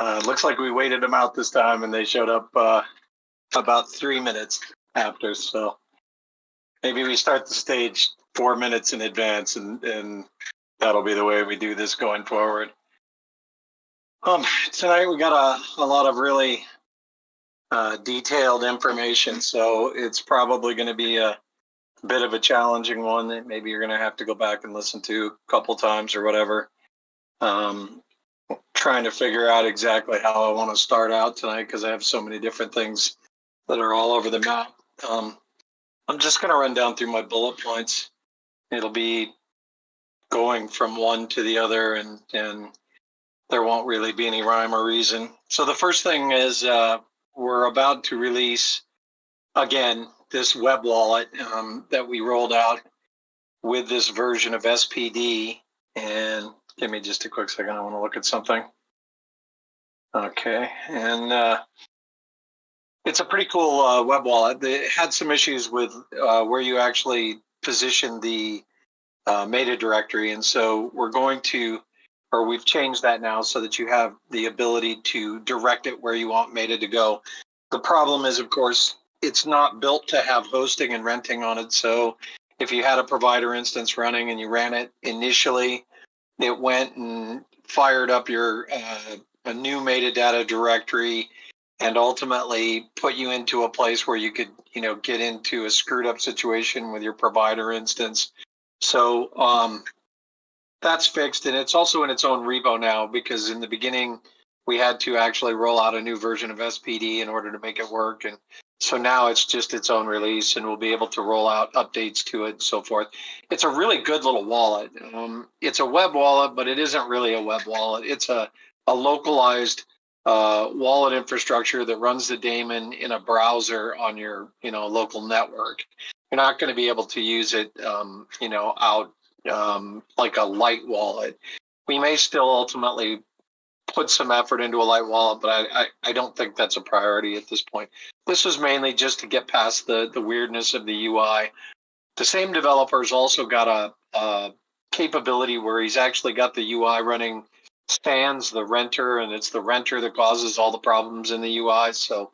Looks like we waited them out this time, and they showed up about 3 minutes after. So maybe we start the stage 4 minutes in advance, and that'll be the way we do this going forward. Tonight we got a lot of really detailed information, so it's probably going to be a bit of a challenging one that maybe you're going to have to go back and listen to a couple times or whatever. Trying to figure out exactly how I want to start out tonight because I have so many different things that are all over the map. I'm just going to run down through my bullet points. It'll be going from one to the other, and there won't really be any rhyme or reason. So the first thing is we're about to release, again, this web wallet that we rolled out with this version of SPD. And give me just a quick second. I want to look at something. Okay. And it's a pretty cool web wallet. They had some issues with where you actually position the meta directory. And so we've changed that now so that you have the ability to direct it where you want meta to go. The problem is, of course, it's not built to have hosting and renting on it. So if you had a provider instance running and you ran it initially, it went and fired up your a new metadata directory and ultimately put you into a place where you could, get into a screwed up situation with your provider instance. So that's fixed, and it's also in its own repo now because in the beginning we had to actually roll out a new version of SPD in order to make it work. And so now it's just its own release, and we'll be able to roll out updates to it and so forth. It's a really good little wallet. It's a web wallet, but it isn't really a web wallet. It's a localized wallet infrastructure that runs the daemon in a browser on your local network. You're not going to be able to use it out like a light wallet. We may still ultimately put some effort into a light wallet, but I don't think that's a priority at this point. This was mainly just to get past the weirdness of the UI. The same developer's also got a capability where he's actually got the UI running sans the renter, and it's the renter that causes all the problems in the UI. So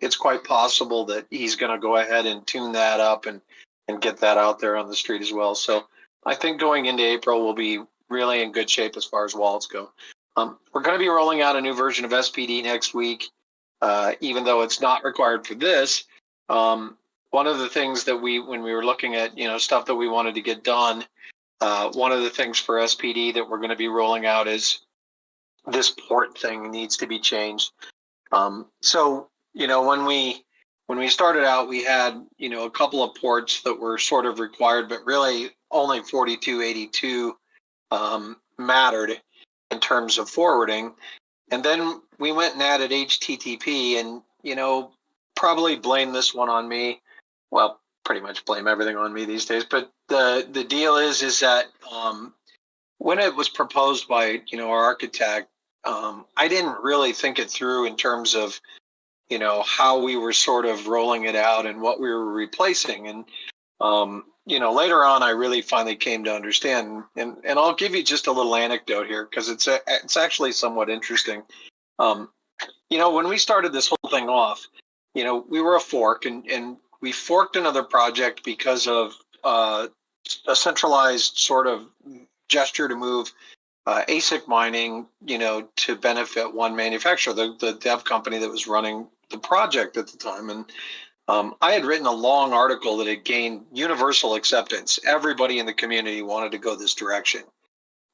it's quite possible that he's going to go ahead and tune that up and get that out there on the street as well. So I think going into April, we'll be really in good shape as far as wallets go. We're going to be rolling out a new version of SPD next week, even though it's not required for this. One of the things that when we were looking at, stuff that we wanted to get done, one of the things for SPD that we're going to be rolling out is this port thing needs to be changed. So, when we started out, we had, a couple of ports that were sort of required, but really only 4282 mattered in terms of forwarding. And then we went and added HTTP, and, probably blame this one on me. Well, pretty much blame everything on me these days. But the deal is that when it was proposed by, our architect, I didn't really think it through in terms of, how we were sort of rolling it out and what we were replacing. And, later on, I really finally came to understand. And I'll give you just a little anecdote here because it's actually somewhat interesting. When we started this whole thing off, we were a fork, and we forked another project because of a centralized sort of gesture to move ASIC mining, to benefit one manufacturer, the dev company that was running the project at the time. And I had written a long article that had gained universal acceptance. Everybody in the community wanted to go this direction.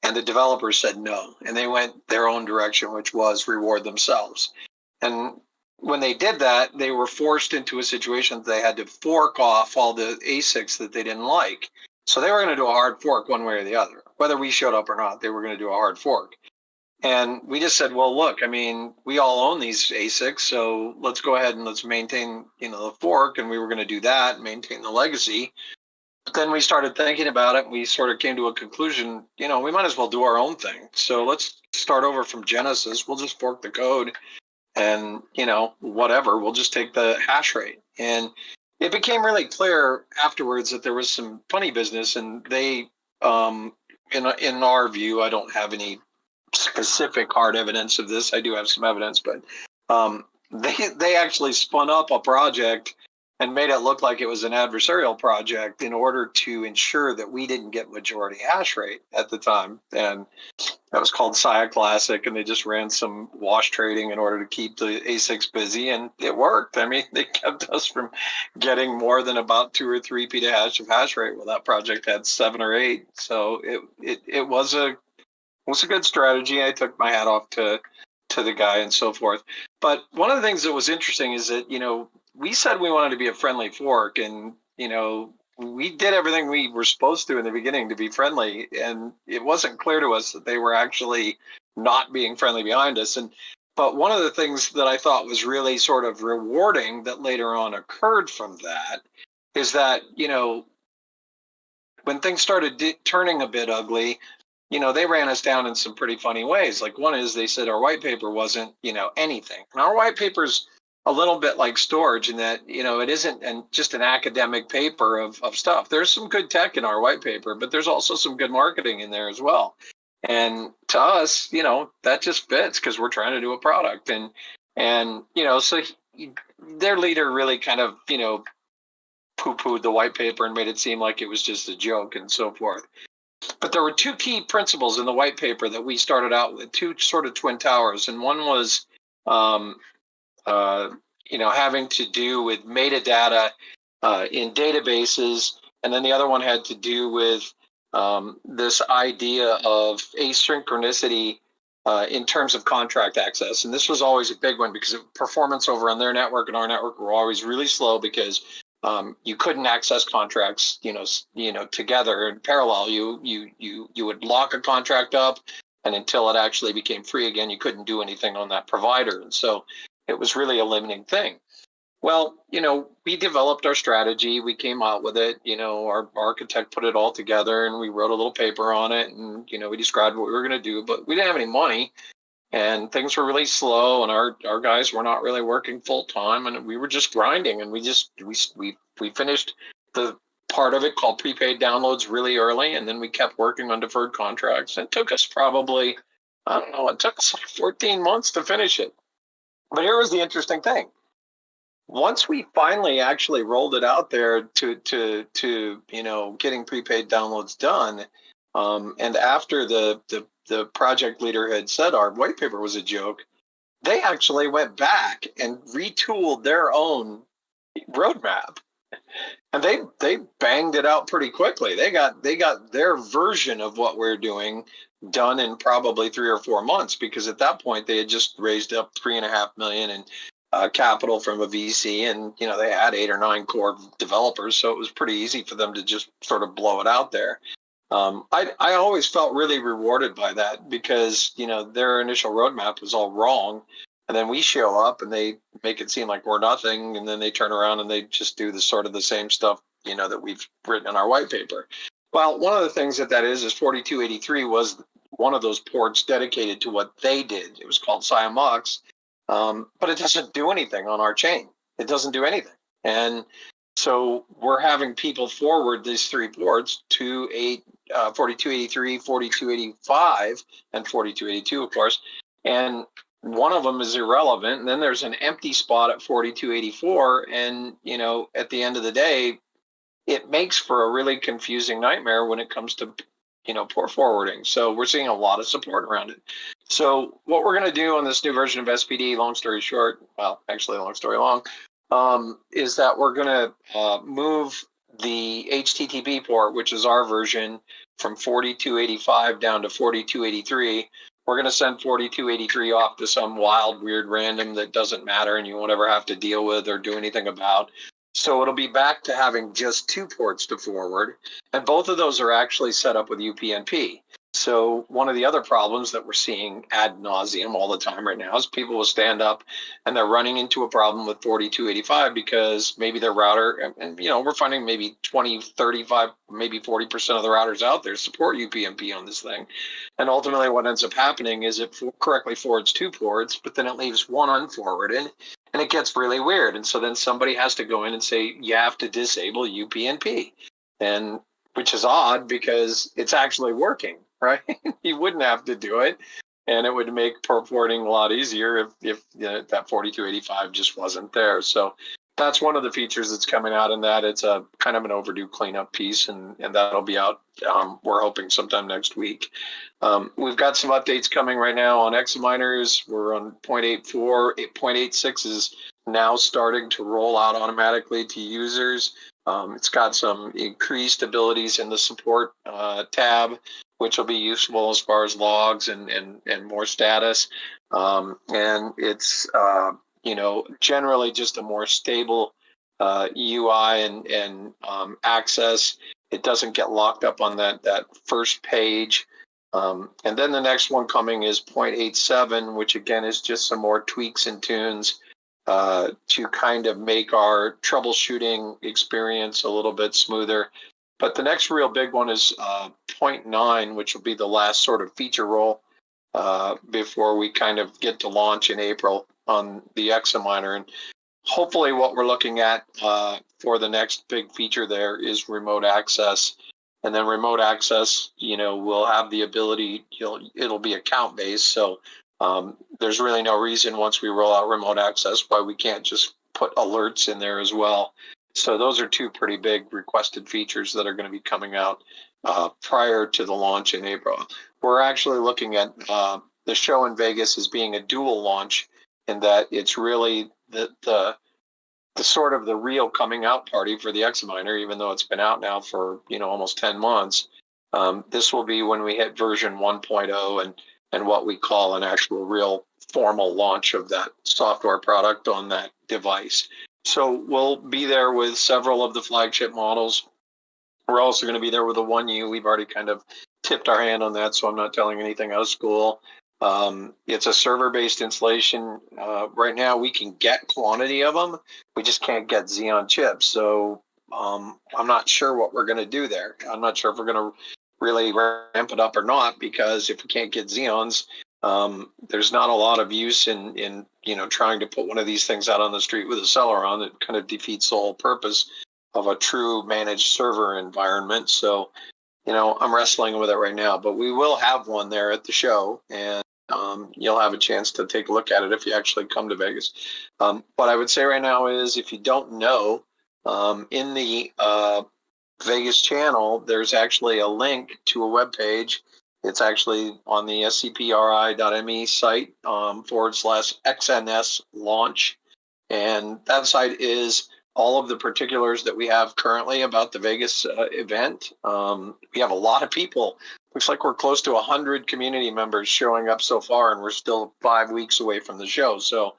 And the developers said no. And they went their own direction, which was reward themselves. And when they did that, they were forced into a situation that they had to fork off all the ASICs that they didn't like. So they were going to do a hard fork one way or the other. Whether we showed up or not, they were going to do a hard fork. And we just said, well, look, we all own these ASICs, so let's go ahead and let's maintain, the fork. And we were going to do that, maintain the legacy. But then we started thinking about it, and we sort of came to a conclusion, we might as well do our own thing. So let's start over from Genesis. We'll just fork the code and, whatever, we'll just take the hash rate. And it became really clear afterwards that there was some funny business, and they, in our view, I don't have any specific hard evidence of this. I do have some evidence, but they actually spun up a project and made it look like it was an adversarial project in order to ensure that we didn't get majority hash rate at the time. And that was called Sia Classic, and they just ran some wash trading in order to keep the ASICs busy, and it worked. I mean, they kept us from getting more than about 2 or 3 petahash of hash rate. Well, that project had 7 or 8, so it was a good strategy. I took my hat off to the guy and so forth. But one of the things that was interesting is that, we said we wanted to be a friendly fork, and, we did everything we were supposed to in the beginning to be friendly, and it wasn't clear to us that they were actually not being friendly behind us. But one of the things that I thought was really sort of rewarding that later on occurred from that is that, when things started turning a bit ugly, they ran us down in some pretty funny ways. Like, one is they said our white paper wasn't, anything. And our white paper's a little bit like storage in that, it isn't just an academic paper of stuff. There's some good tech in our white paper, but there's also some good marketing in there as well. And to us, that just fits because we're trying to do a product. So their leader really kind of, poo-pooed the white paper and made it seem like it was just a joke and so forth. But there were 2 key principles in the white paper that we started out with, 2 sort of twin towers. And one was, having to do with metadata in databases. And then the other one had to do with this idea of asynchronicity in terms of contract access. And this was always a big one because performance over on their network and our network were always really slow because you couldn't access contracts, together in parallel. You would lock a contract up, and until it actually became free again, you couldn't do anything on that provider. And so it was really a limiting thing. Well, we developed our strategy. We came out with it. Our architect put it all together, and we wrote a little paper on it, and we described what we were going to do, but we didn't have any money. And things were really slow, and our guys were not really working full time, and we were just grinding. And we finished the part of it called prepaid downloads really early, and then we kept working on deferred contracts. It took us probably, it took us like 14 months to finish it. But here was the interesting thing. Once we finally actually rolled it out there to getting prepaid downloads done, and after the project leader had said our white paper was a joke, they actually went back and retooled their own roadmap, and they banged it out pretty quickly. They got their version of what we're doing done in probably 3 or 4 months, because at that point they had just raised up $3.5 million in capital from a VC, and they had 8 or 9 core developers, so it was pretty easy for them to just sort of blow it out there. I always felt really rewarded by that because, their initial roadmap was all wrong. And then we show up and they make it seem like we're nothing. And then they turn around and they just do the same stuff, that we've written in our white paper. Well, one of the things that is 4283 was one of those ports dedicated to what they did. It was called SciMux, but it doesn't do anything on our chain. It doesn't do anything. And so we're having people forward these 3 ports to 4283, 4285, and 4282, of course. And one of them is irrelevant. And then there's an empty spot at 4284. And, at the end of the day, it makes for a really confusing nightmare when it comes to, port forwarding. So we're seeing a lot of support around it. So what we're going to do on this new version of SPD, long story short, well, actually long story long, is that we're going to move the HTTP port, which is our version, from 4285 down to 4283. We're going to send 4283 off to some wild, weird random that doesn't matter and you won't ever have to deal with or do anything about. So it'll be back to having just 2 ports to forward. And both of those are actually set up with UPnP. So one of the other problems that we're seeing ad nauseum all the time right now is people will stand up and they're running into a problem with 4285 because maybe their router, and we're finding maybe 20, 35, maybe 40% of the routers out there support UPnP on this thing. And ultimately what ends up happening is it correctly forwards 2 ports, but then it leaves one unforwarded, and it gets really weird. And so then somebody has to go in and say, you have to disable UPnP, and which is odd because it's actually working. Right? You wouldn't have to do it. and it would make porting a lot easier if that 4285 just wasn't there. So that's one of the features that's coming out in that. It's a kind of an overdue cleanup piece, and that'll be out. We're hoping sometime next week. We've got some updates coming right now on examiners. We're on 0.84. 0.86 is now starting to roll out automatically to users. It's got some increased abilities in the support tab, which will be useful as far as logs and more status. And it's generally just a more stable UI and access. It doesn't get locked up on that first page. And then the next one coming is 0.87, which again is just some more tweaks and tunes to kind of make our troubleshooting experience a little bit smoother. But the next real big one is 0.9, which will be the last sort of feature roll before we kind of get to launch in April on the Examiner. And hopefully what we're looking at for the next big feature there is remote access. And then remote access, will have the ability, it'll be account based. So there's really no reason once we roll out remote access why we can't just put alerts in there as well. So those are two pretty big requested features that are going to be coming out prior to the launch in April. We're actually looking at the show in Vegas as being a dual launch, in that it's really the sort of the real coming out party for the Examiner, even though it's been out now for almost 10 months. This will be when we hit version 1.0 and what we call an actual real formal launch of that software product on that device. So we'll be there with several of the flagship models. We're also going to be there with the 1U. We've already kind of tipped our hand on that, so I'm not telling anything out of school. It's a server-based installation. Right now, we can get quantity of them. We just can't get Xeon chips. So I'm not sure what we're going to do there. I'm not sure if we're going to really ramp it up or not, because if we can't get Xeons, there's not a lot of use in trying to put one of these things out on the street with a seller on. It kind of defeats the whole purpose of a true managed server environment. So, I'm wrestling with it right now, but we will have one there at the show, and you'll have a chance to take a look at it if you actually come to Vegas. What I would say right now is, if you don't know, in the Vegas channel, there's actually a link to a web page. It's actually on the scpri.me site /XNS launch. And that site is all of the particulars that we have currently about the Vegas event. We have a lot of people. Looks like we're close to 100 community members showing up so far, and we're still 5 weeks away from the show. So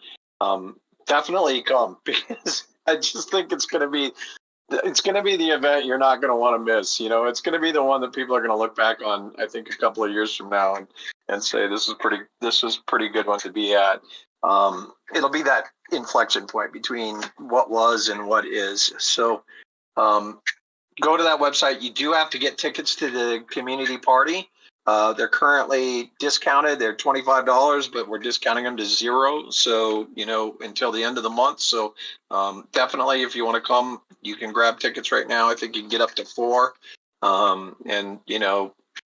definitely come, because I just think it's going to be the event you're not going to want to miss. It's going to be the one that people are going to look back on, I think, a couple of years from now and say, this is pretty good one to be at. It'll be that inflection point between what was and what is. So go to that website. You do have to get tickets to the community party. They're currently discounted. They're $25, but we're discounting them to $0. So, until the end of the month. So definitely, if you want to come, you can grab tickets right now. I think you can get up to 4. And,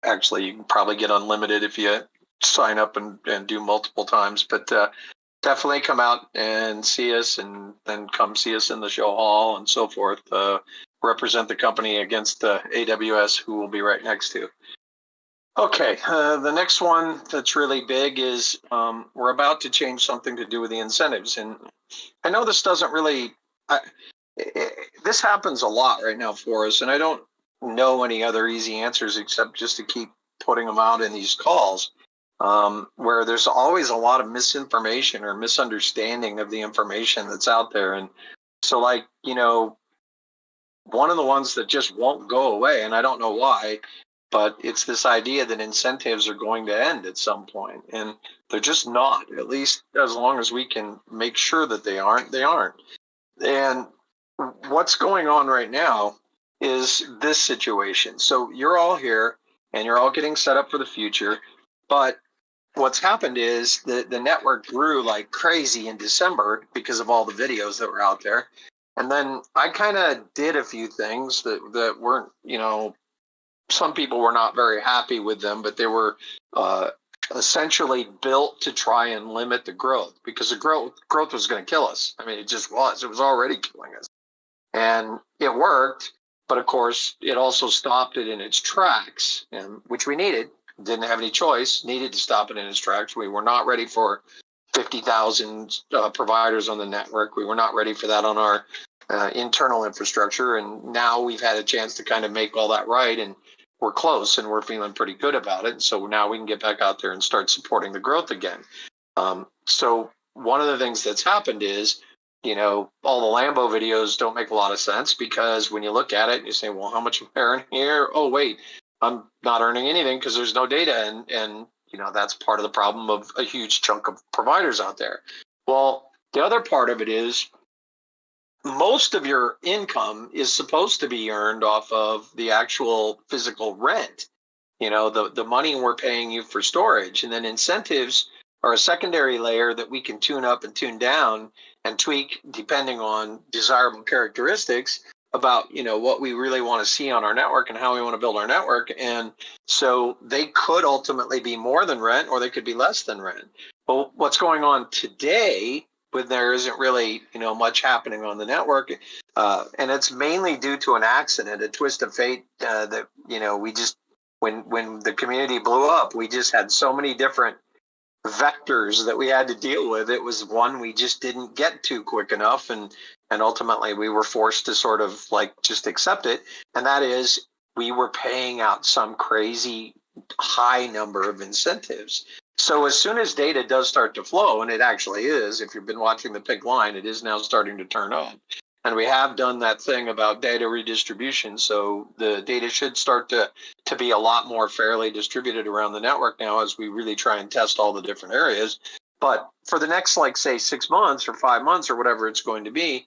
actually, you can probably get unlimited if you sign up and do multiple times. But definitely come out and see us, and then come see us in the show hall and so forth. Represent the company against the AWS, who will be right next to. Okay, the next one that's really big is we're about to change something to do with the incentives. And I know this doesn't really, this happens a lot right now for us, and I don't know any other easy answers except just to keep putting them out in these calls, where there's always a lot of misinformation or misunderstanding of the information that's out there. And so, one of the ones that just won't go away, and I don't know why, but it's this idea that incentives are going to end at some point, and they're just not. At least as long as we can make sure that they aren't, they aren't. And what's going on right now is this situation. So you're all here, and you're all getting set up for the future, but what's happened is the network grew like crazy in December because of all the videos that were out there. And then I kind of did a few things that weren't, some people were not very happy with them, but they were essentially built to try and limit the growth, because the growth was going to kill us. I mean, it just was. It was already killing us. And it worked, but of course, it also stopped it in its tracks, and which we needed. Didn't have any choice. Needed to stop it in its tracks. We were not ready for 50,000 providers on the network. We were not ready for that on our internal infrastructure. And now we've had a chance to kind of make all that right. And we're close and we're feeling pretty good about it. So now we can get back out there and start supporting the growth again. So one of the things that's happened is, all the Lambo videos don't make a lot of sense, because when you look at it, you say, well, how much am I earning here? Oh, wait, I'm not earning anything because there's no data. And that's part of the problem of a huge chunk of providers out there. Well, the other part of it is most of your income is supposed to be earned off of the actual physical rent, the money we're paying you for storage. And then incentives are a secondary layer that we can tune up and tune down and tweak depending on desirable characteristics about, what we really want to see on our network and how we want to build our network. And so they could ultimately be more than rent, or they could be less than rent. But what's going on today, when there isn't really, much happening on the network, and it's mainly due to an accident, a twist of fate, that, we just, when the community blew up, we just had so many different vectors that we had to deal with. It was one we just didn't get to quick enough, and ultimately we were forced to sort of just accept it. And that is, we were paying out some crazy high number of incentives. So as soon as data does start to flow, and it actually is, if you've been watching the pink line, it is now starting to turn on. And we have done that thing about data redistribution. So the data should start to be a lot more fairly distributed around the network now, as we really try and test all the different areas. But for the next, say, 6 months or 5 months or whatever it's going to be,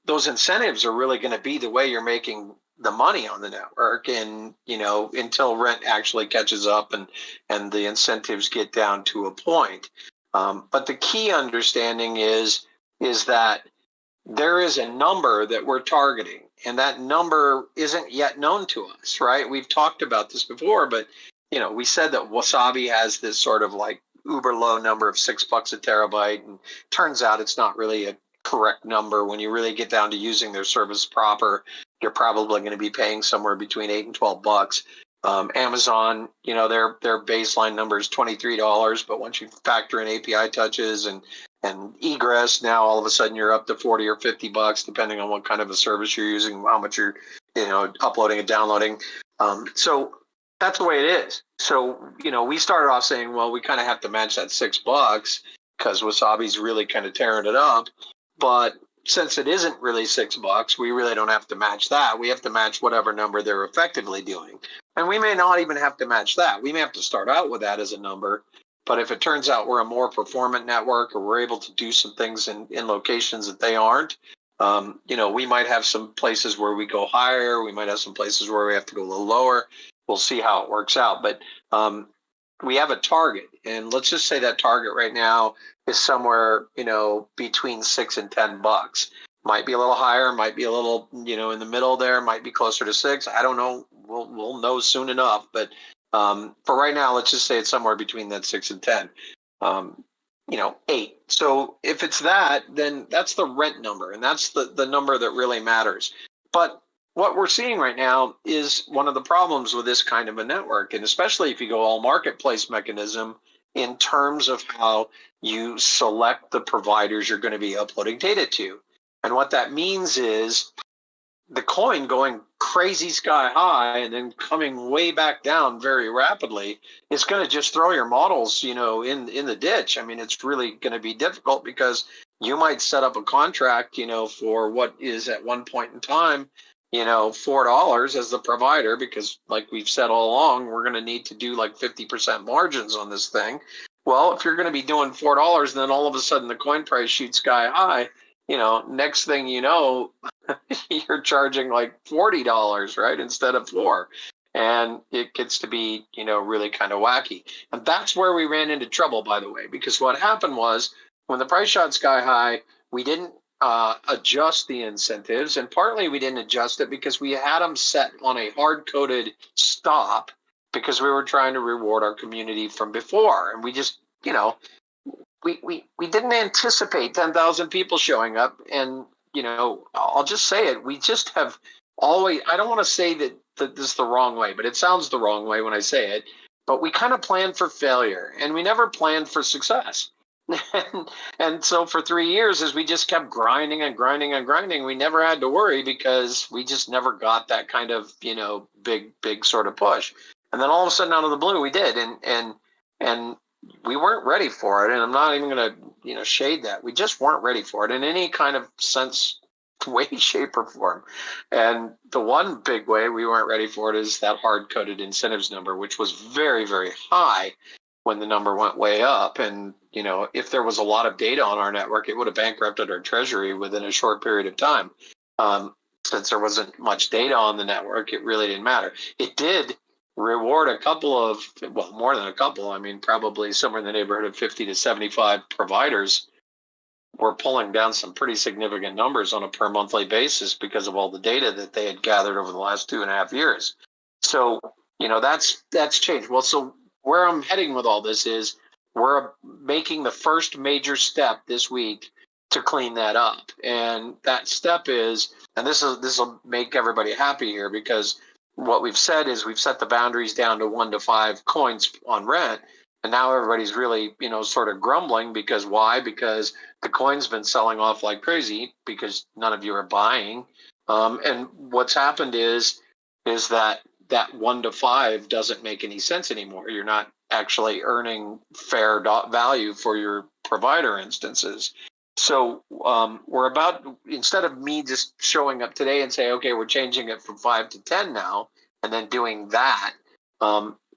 those incentives are really going to be the way you're making the money on the network. And, until rent actually catches up and the incentives get down to a point. But the key understanding is that there is a number that we're targeting, and that number isn't yet known to us, right? We've talked about this before, but, we said that Wasabi has this sort of uber low number of $6 a terabyte, and turns out it's not really a correct number. When you really get down to using their service proper, you're probably going to be paying somewhere between $8 and $12. Amazon, their baseline number is $23, but once you factor in API touches and egress, now all of a sudden you're up to $40 or $50, depending on what kind of a service you're using, how much you're, uploading and downloading. So that's the way it is. So, we started off saying, well, we kind of have to match that $6 because Wasabi's really kind of tearing it up. But since it isn't really $6, we really don't have to match that. We have to match whatever number they're effectively doing. And we may not even have to match that. We may have to start out with that as a number. But if it turns out we're a more performant network, or we're able to do some things in locations that they aren't, we might have some places where we go higher. We might have some places where we have to go a little lower. We'll see how it works out. But we have a target. And let's just say that target right now is somewhere, between $6 and $10. Might be a little higher, might be a little, in the middle there, might be closer to 6. I don't know. We'll know soon enough. But for right now, let's just say it's somewhere between that 6 and 10. 8. So if it's that, then that's the rent number, and that's the number that really matters. But what we're seeing right now is one of the problems with this kind of a network, and especially if you go all marketplace mechanism in terms of how you select the providers you're going to be uploading data to. And what that means is the coin going crazy sky high and then coming way back down very rapidly is going to just throw your models, in the ditch. I mean, it's really going to be difficult because you might set up a contract, for what is at one point in time, $4 as the provider, because like we've said all along, we're going to need to do 50% margins on this thing. Well, if you're going to be doing $4 and then all of a sudden the coin price shoots sky high, next thing you know, you're charging $40, right, instead of $4. And it gets to be, really kind of wacky. And that's where we ran into trouble, by the way, because what happened was when the price shot sky high, we didn't adjust the incentives. And partly we didn't adjust it because we had them set on a hard-coded stop because we were trying to reward our community from before. And we just, we didn't anticipate 10,000 people showing up. And, I'll just say it. We just have always, I don't want to say that this is the wrong way, but it sounds the wrong way when I say it. But we kind of planned for failure, and we never planned for success. and so for 3 years, as we just kept grinding and grinding and grinding, we never had to worry because we just never got that kind of, big sort of push. And then all of a sudden, out of the blue, we did. And we weren't ready for it. And I'm not even going to, shade that. We just weren't ready for it in any kind of sense, way, shape, or form. And the one big way we weren't ready for it is that hard-coded incentives number, which was very, very high when the number went way up. And, if there was a lot of data on our network, it would have bankrupted our treasury within a short period of time. Since there wasn't much data on the network, it really didn't matter. It did reward a couple of, well, more than a couple. I mean, probably somewhere in the neighborhood of 50 to 75 providers were pulling down some pretty significant numbers on a per monthly basis because of all the data that they had gathered over the last 2.5 years. So, that's changed. Well, so where I'm heading with all this is we're making the first major step this week to clean that up. And that step is, and this will make everybody happy here, because what we've said is we've set the boundaries down to 1 to 5 coins on rent. And now everybody's really, sort of grumbling because why? Because the coin's been selling off like crazy because none of you are buying. And what's happened is that 1 to 5 doesn't make any sense anymore. You're not actually earning fair value for your provider instances. So we're about, instead of me just showing up today and say, okay, we're changing it from 5 to 10 now, and then doing that,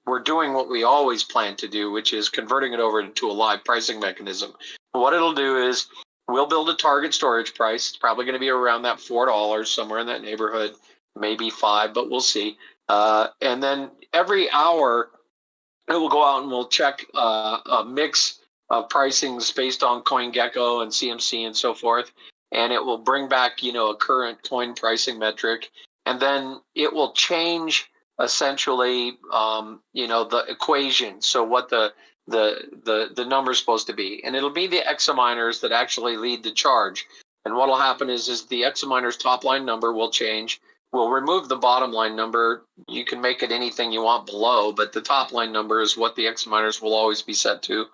we're doing what we always plan to do, which is converting it over into a live pricing mechanism. What it'll do is we'll build a target storage price. It's probably going to be around that $4, somewhere in that neighborhood, maybe $5, but we'll see. And then every hour, it will go out and we'll check a mix of pricings based on CoinGecko and CMC and so forth. And it will bring back, a current coin pricing metric. And then it will change essentially, the equation. So what the number is supposed to be. And it'll be the examiners that actually lead the charge. And what will happen is the examiner's top line number will change. We'll remove the bottom line number. You can make it anything you want below, but the top line number is what the examiners will always be set to.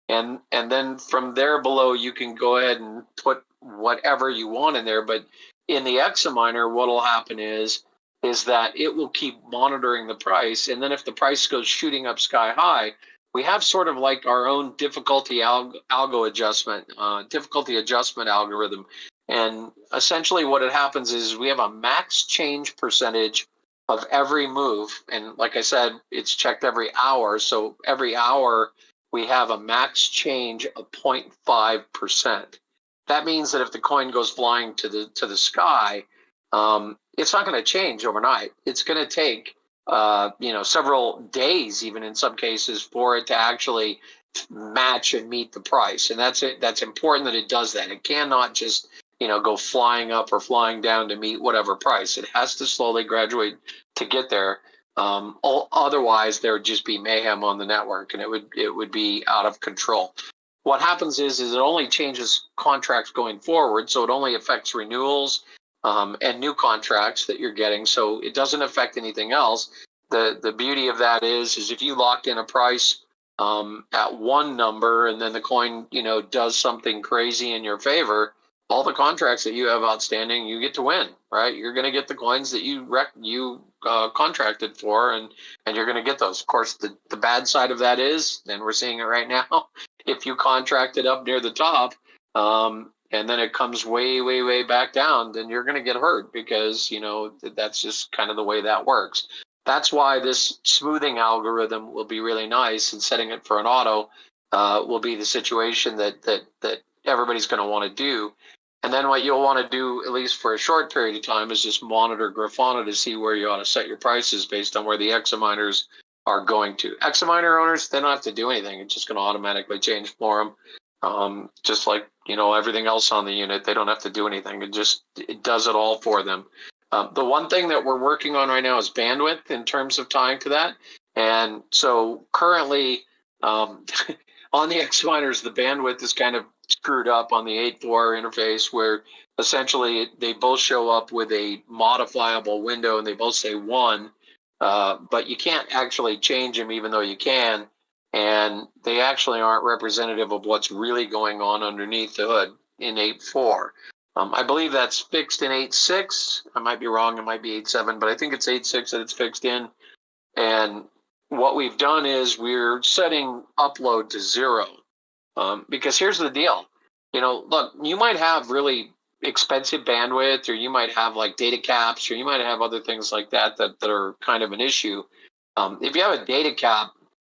And then from there below, you can go ahead and put whatever you want in there. But in the examiner, what will happen is that it will keep monitoring the price. And then if the price goes shooting up sky high, we have sort of like our own difficulty adjustment algorithm. And essentially what it happens is we have a max change percentage of every move. And like I said, it's checked every hour. So every hour we have a max change of 0.5%. That means that if the coin goes flying to the sky, it's not going to change overnight. It's going to take several days, even in some cases, for it to actually match and meet the price. And that's it. That's important that it does that. It cannot just go flying up or flying down to meet whatever price. It has to slowly graduate to get there. Otherwise, there would just be mayhem on the network, and it would be out of control. What happens is it only changes contracts going forward, so it only affects renewals and new contracts that you're getting. So it doesn't affect anything else. The beauty of that is if you locked in a price at one number and then the coin does something crazy in your favor, all the contracts that you have outstanding, you get to win, right? You're going to get the coins that you contracted for, and you're going to get those. Of course, the bad side of that is, and we're seeing it right now, if you contracted up near the top, and then it comes way, way, way back down, then you're going to get hurt because, that's just kind of the way that works. That's why this smoothing algorithm will be really nice, and setting it for an auto will be the situation that everybody's going to want to do. And then what you'll want to do, at least for a short period of time, is just monitor Grafana to see where you ought to set your prices based on where the examiners are going to. Examiner owners, they don't have to do anything. It's just going to automatically change for them. Just like, everything else on the unit, they don't have to do anything. It does it all for them. The one thing that we're working on right now is bandwidth in terms of tying to that. And so currently, on the X-Miners, the bandwidth is kind of screwed up on the 8.4 interface, where essentially they both show up with a modifiable window and they both say 1, but you can't actually change them even though you can. And they actually aren't representative of what's really going on underneath the hood in 8.4. I believe that's fixed in 8.6. I might be wrong. It might be 8.7, but I think it's 8.6 that it's fixed in. And what we've done is we're setting upload to 0. Because here's the deal. Look, you might have really expensive bandwidth, or you might have like data caps, or you might have other things like that are kind of an issue. If you have a data cap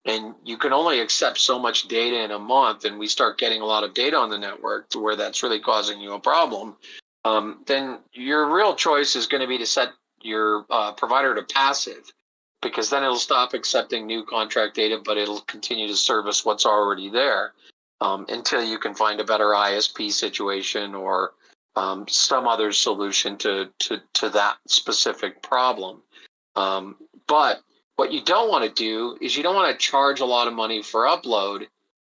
and you can only accept so much data in a month, and we start getting a lot of data on the network to where that's really causing you a problem, then your real choice is going to be to set your provider to passive, because then it'll stop accepting new contract data, but it'll continue to service what's already there until you can find a better ISP situation or some other solution to that specific problem. But what you don't want to do is you don't want to charge a lot of money for upload,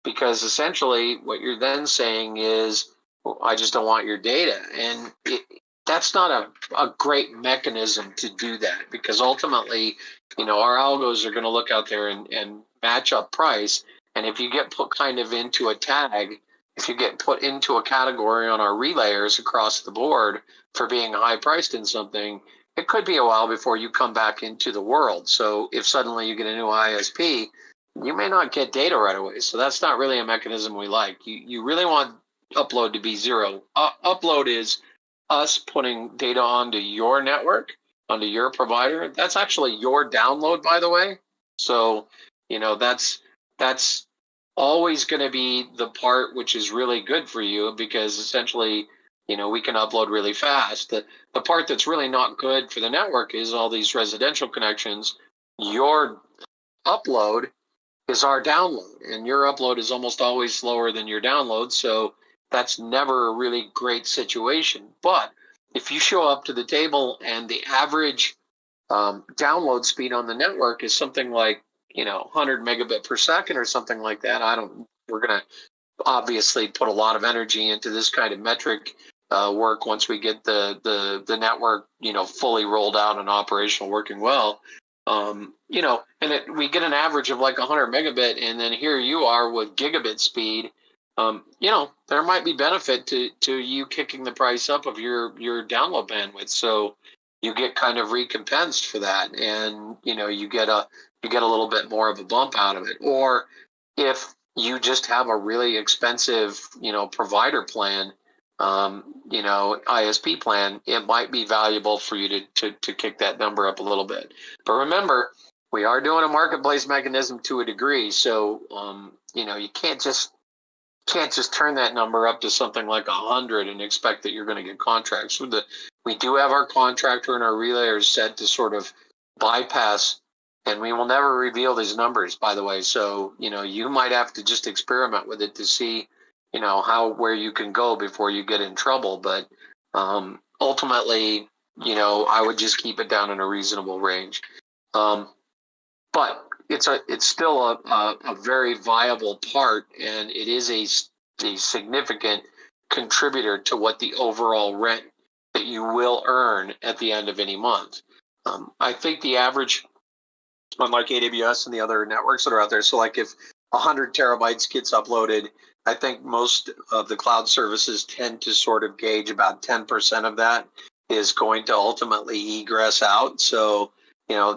because essentially what you're then saying is, well, I just don't want your data. And that's not a great mechanism to do that, because ultimately, our algos are going to look out there and match up price. And if you get put kind of into a tag, if you get put into a category on our relayers across the board for being high priced in something, it could be a while before you come back into the world. So if suddenly you get a new ISP, you may not get data right away. So that's not really a mechanism we like. You really want upload to be 0. Upload is us putting data onto your network, onto your provider. That's actually your download, by the way. So, that's always going to be the part which is really good for you, because essentially, we can upload really fast. The part that's really not good for the network is all these residential connections. Your upload is our download, and your upload is almost always slower than your download. So that's never a really great situation. But if you show up to the table and the average download speed on the network is something like 100 megabit per second or something like that, we're going to obviously put a lot of energy into this kind of metric work once we get the network fully rolled out and operational, working well. And we get an average of like 100 megabit, and then here you are with gigabit speed. There might be benefit to you kicking the price up of your download bandwidth, so you get kind of recompensed for that, and you get a little bit more of a bump out of it. Or if you just have a really expensive provider plan, ISP plan, it might be valuable for you to kick that number up a little bit. But remember, we are doing a marketplace mechanism to a degree, so you can't just turn that number up to something like 100 and expect that you're going to get contracts. We do have our contractor and our relayers set to sort of bypass, and we will never reveal these numbers, by the way. So you might have to just experiment with it to see where you can go before you get in trouble. But ultimately, I would just keep it down in a reasonable range. But it's still a very viable part, and it is a significant contributor to what the overall rent that you will earn at the end of any month. I think the average, unlike AWS and the other networks that are out there, so like if 100 terabytes gets uploaded, I think most of the cloud services tend to sort of gauge about 10% of that is going to ultimately egress out. So,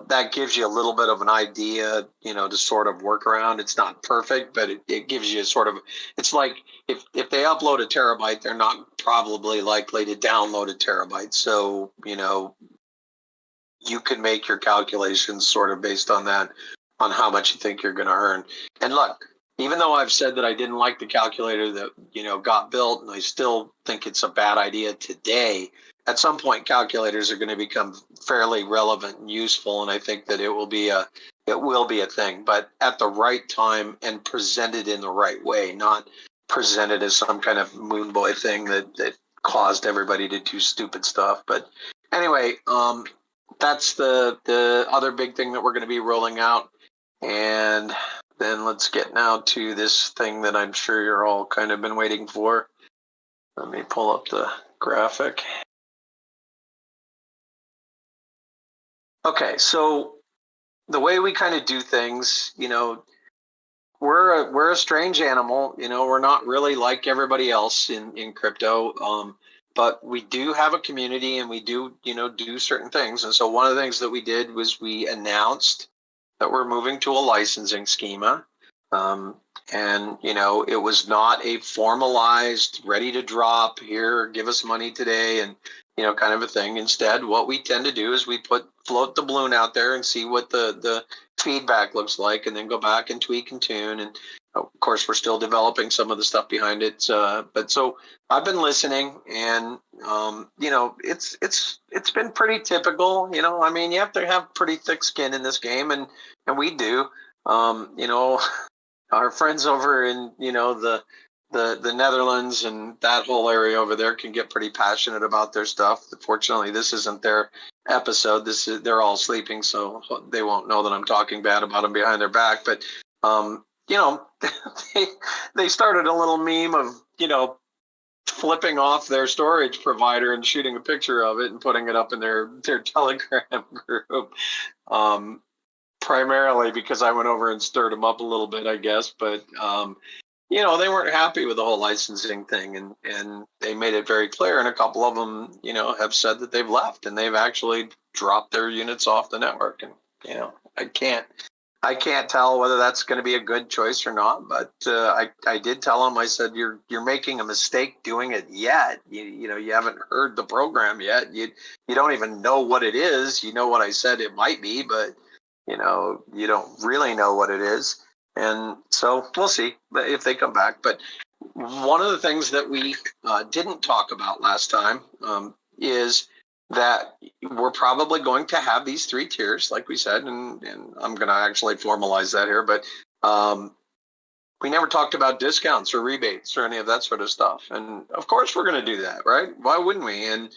that gives you a little bit of an idea, to sort of work around. It's not perfect, but it gives you sort of, it's like if they upload a terabyte, they're not probably likely to download a terabyte. So, you can make your calculations sort of based on that, on how much you think you're going to earn. And look, even though I've said that I didn't like the calculator that, got built, and I still think it's a bad idea today, at some point calculators are going to become fairly relevant and useful. And I think that it will be a thing, but at the right time and presented in the right way, not presented as some kind of moon boy thing that caused everybody to do stupid stuff. But anyway, that's the other big thing that we're going to be rolling out. And then let's get now to this thing that I'm sure you're all kind of been waiting for. Let me pull up the graphic. Okay, so the way we kind of do things, we're a strange animal. We're not really like everybody else in crypto. But we do have a community, and we do do certain things. And so one of the things that we did was we announced that we're moving to a licensing schema. And it was not a formalized, ready to drop here, give us money today, and kind of a thing. Instead, what we tend to do is we float the balloon out there and see what the feedback looks like, and then go back and tweak and tune. And of course, we're still developing some of the stuff behind it. But so I've been listening, and it's been pretty typical. I mean, you have to have pretty thick skin in this game, and we do. Our friends over in the Netherlands and that whole area over there can get pretty passionate about their stuff. Fortunately, this isn't their episode. They're all sleeping, so they won't know that I'm talking bad about them behind their back. But they started a little meme of flipping off their storage provider and shooting a picture of it and putting it up in their Telegram group. Primarily because I went over and stirred them up a little bit, I guess. But they weren't happy with the whole licensing thing, and they made it very clear. And a couple of them, have said that they've left and they've actually dropped their units off the network. And I can't tell whether that's going to be a good choice or not. But I did tell them. I said, you're making a mistake doing it yet. You haven't heard the program yet. You don't even know what it is. You know what I said it might be, but you don't really know what it is. And so we'll see if they come back. But one of the things that we didn't talk about last time is that we're probably going to have these 3 tiers, like we said, and I'm going to actually formalize that here. But we never talked about discounts or rebates or any of that sort of stuff. And of course we're going to do that, right? Why wouldn't we? And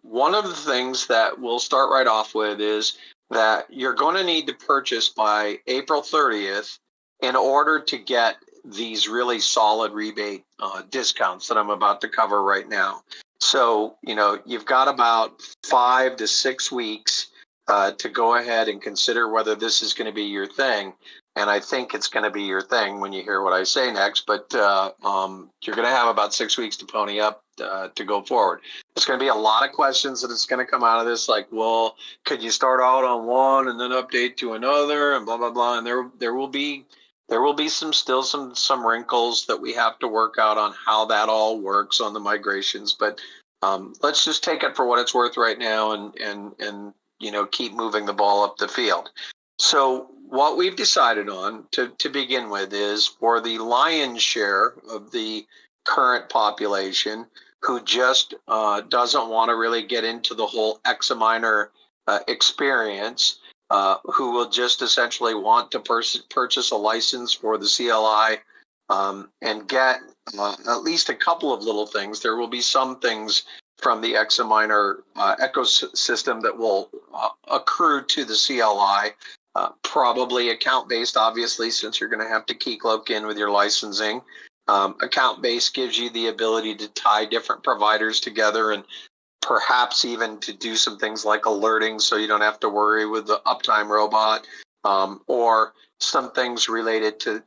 one of the things that we'll start right off with is that you're going to need to purchase by April 30th in order to get these really solid rebate discounts that I'm about to cover right now. So, you've got about 5 to 6 weeks to go ahead and consider whether this is going to be your thing. And I think it's going to be your thing when you hear what I say next. But you're going to have about 6 weeks to pony up to go forward. There's going to be a lot of questions that it's going to come out of this, like, well, could you start out on one and then update to another, and blah blah blah. And there will be some wrinkles that we have to work out on how that all works on the migrations. But let's just take it for what it's worth right now, and keep moving the ball up the field. So what we've decided on to begin with is for the lion's share of the current population who just doesn't want to really get into the whole examiner experience, who will just essentially want to purchase a license for the CLI and get at least a couple of little things. There will be some things from the examiner ecosystem that will accrue to the CLI. Probably account-based, obviously, since you're going to have to key cloak in with your licensing. Account-based gives you the ability to tie different providers together and perhaps even to do some things like alerting so you don't have to worry with the uptime robot, or some things related to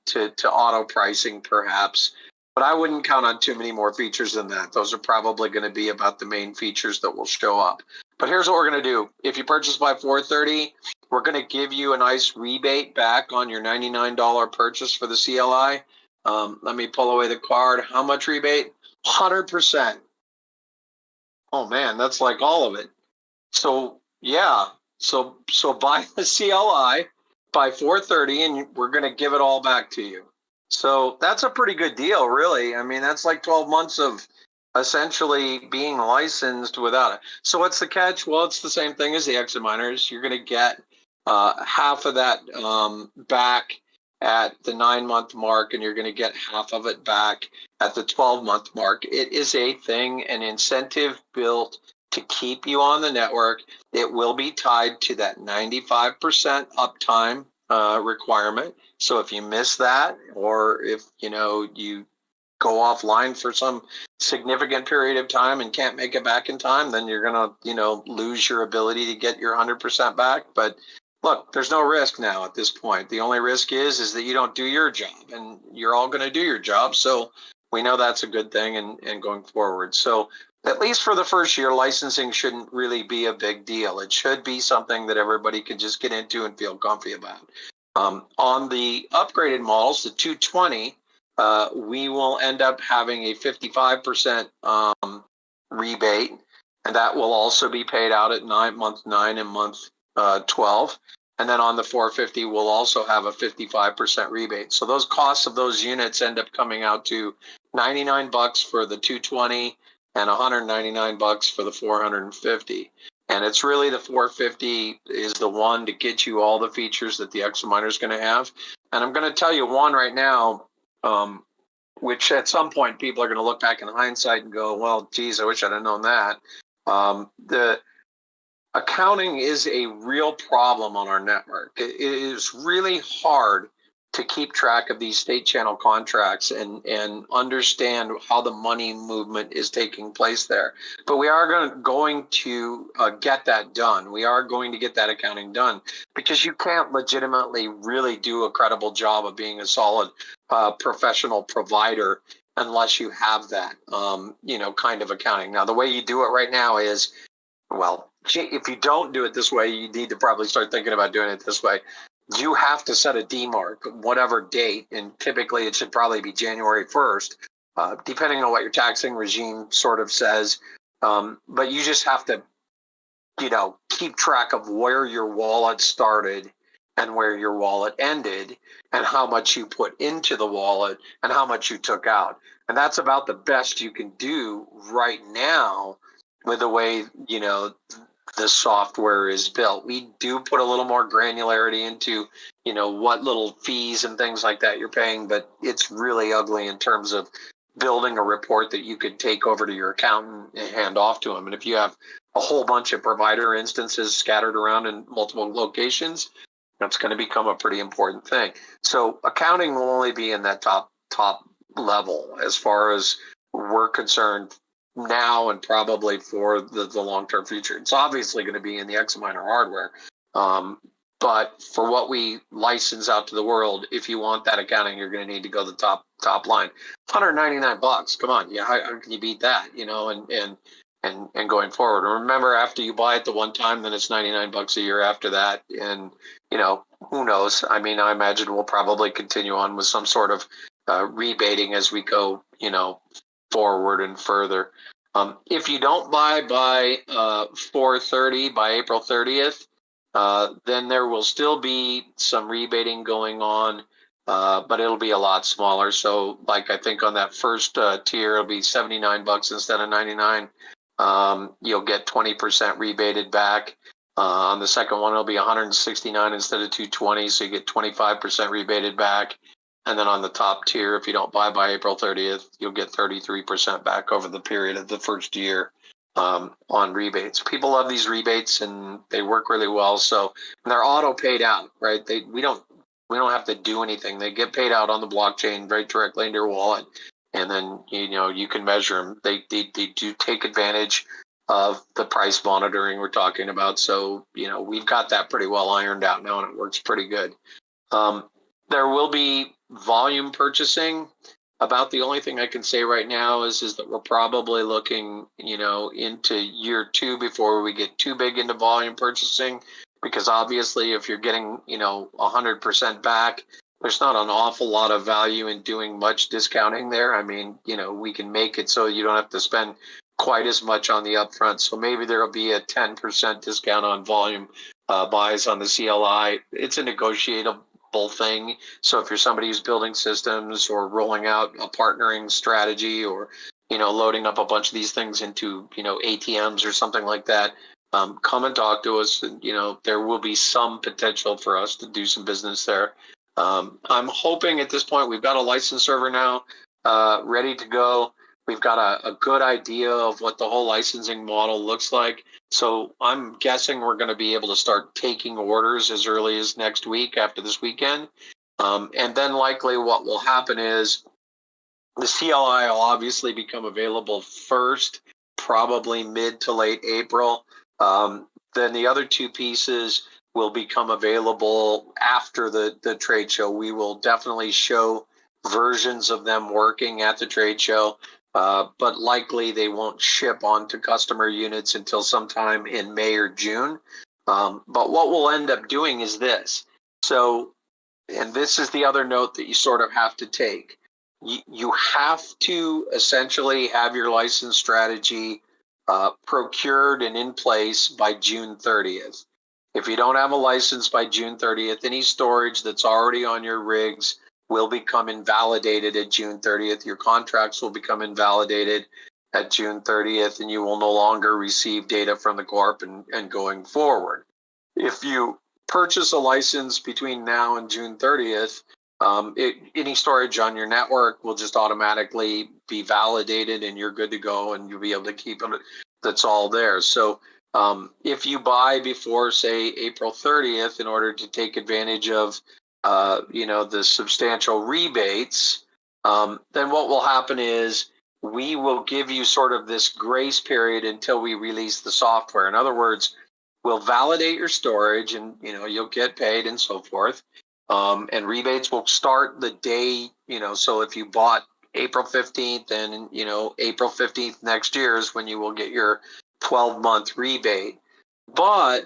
auto pricing, perhaps. But I wouldn't count on too many more features than that. Those are probably going to be about the main features that will show up. But here's what we're going to do. If you purchase by 4:30, we're going to give you a nice rebate back on your $99 purchase for the CLI. Let me pull away the card. How much rebate? 100%. Oh man, that's like all of it. So yeah, so buy the CLI by 4:30, and we're going to give it all back to you. So that's a pretty good deal, really. I mean, that's like 12 months of essentially being licensed without it. So what's the catch? Well, it's the same thing as the examiners. You're going to get half of that back at the 9-month mark, and you're going to get half of it back at the 12-month mark. It is a thing, an incentive built to keep you on the network. It will be tied to that 95% uptime requirement. So if you miss that, or if you go offline for some significant period of time and can't make it back in time, then you're going to, lose your ability to get your 100% back. But look, there's no risk now at this point. The only risk is that you don't do your job, and you're all going to do your job. So we know that's a good thing and going forward. So at least for the first year, licensing shouldn't really be a big deal. It should be something that everybody can just get into and feel comfy about. On the upgraded models, the 220, we will end up having a 55% rebate, and that will also be paid out at month 9 and month 12. And then on the 450, we'll also have a 55% rebate. So those costs of those units end up coming out to $99 for the 220 and $199 for the 450. And it's really the 450 is the one to get you all the features that the Examiner is going to have. And I'm going to tell you one right now, which at some point people are going to look back in hindsight and go, well, geez, I wish I'd have known that. The accounting is a real problem on our network. It is really hard to keep track of these state channel contracts and understand how the money movement is taking place there. But we are going to get that done. We are going to get that accounting done, because you can't legitimately really do a credible job of being a solid professional provider unless you have that, kind of accounting. Now, the way you do it right now is, well, if you don't do it this way, you need to probably start thinking about doing it this way. You have to set a DMARC, whatever date, and typically it should probably be January 1st, depending on what your taxing regime sort of says. But you just have to, keep track of where your wallet started and where your wallet ended, and how much you put into the wallet and how much you took out. And that's about the best you can do right now with the way, the software is built. We do put a little more granularity into, what little fees and things like that you're paying, but it's really ugly in terms of building a report that you could take over to your accountant and hand off to them. And if you have a whole bunch of provider instances scattered around in multiple locations, that's going to become a pretty important thing. So accounting will only be in that top level as far as we're concerned now, and probably for the long-term future. It's obviously going to be in the Examiner hardware. But for what we license out to the world, if you want that accounting, you're going to need to go the top line. $199. Come on. Yeah. How can you beat that? And going forward. And remember, after you buy it the one time, then it's $99 a year after that. And, who knows? I mean, I imagine we'll probably continue on with some sort of rebating as we go, forward and further. If you don't buy by 4/30, by April 30th, then there will still be some rebating going on, but it'll be a lot smaller. So, like, I think on that first tier, it'll be $79 instead of $99. You'll get 20% rebated back. On the second one, it'll be $169 instead of $220, so you get 25% rebated back. And then on the top tier, if you don't buy by April 30th, you'll get 33% back over the period of the first year on rebates. People love these rebates, and they work really well. So they're auto paid out, right? We don't have to do anything. They get paid out on the blockchain right directly into your wallet, and then you can measure them. They do take advantage of the price monitoring we're talking about. So we've got that pretty well ironed out now, and it works pretty good. There will be volume purchasing. About the only thing I can say right now is that we're probably looking, into year 2 before we get too big into volume purchasing, because obviously if you're getting, 100% back, there's not an awful lot of value in doing much discounting there. I mean, we can make it so you don't have to spend quite as much on the upfront. So maybe there'll be a 10% discount on volume buys on the CLI. It's a negotiable thing. So if you're somebody who's building systems or rolling out a partnering strategy, or loading up a bunch of these things into ATMs or something like that, come and talk to us. And there will be some potential for us to do some business there. I'm hoping at this point we've got a license server now ready to go. We've got a good idea of what the whole licensing model looks like. So I'm guessing we're going to be able to start taking orders as early as next week after this weekend. And then likely what will happen is the CLI will obviously become available first, probably mid to late April. Then the other two pieces will become available after the trade show. We will definitely show versions of them working at the trade show, but likely they won't ship onto customer units until sometime in May or June. But what we'll end up doing is this. So, and this is the other note that you sort of have to take. You have to essentially have your license strategy procured and in place by June 30th. If you don't have a license by June 30th, any storage that's already on your rigs will become invalidated at June 30th. Your contracts will become invalidated at June 30th, and you will no longer receive data from the corp and going forward. If you purchase a license between now and June 30th, any storage on your network will just automatically be validated and you're good to go and you'll be able to keep it. That's all there. So if you buy before, say, April 30th in order to take advantage of the substantial rebates, then what will happen is we will give you sort of this grace period until we release the software. In other words, we'll validate your storage and you'll get paid and so forth. And rebates will start the day, so if you bought April 15th and, April 15th next year is when you will get your 12-month rebate. But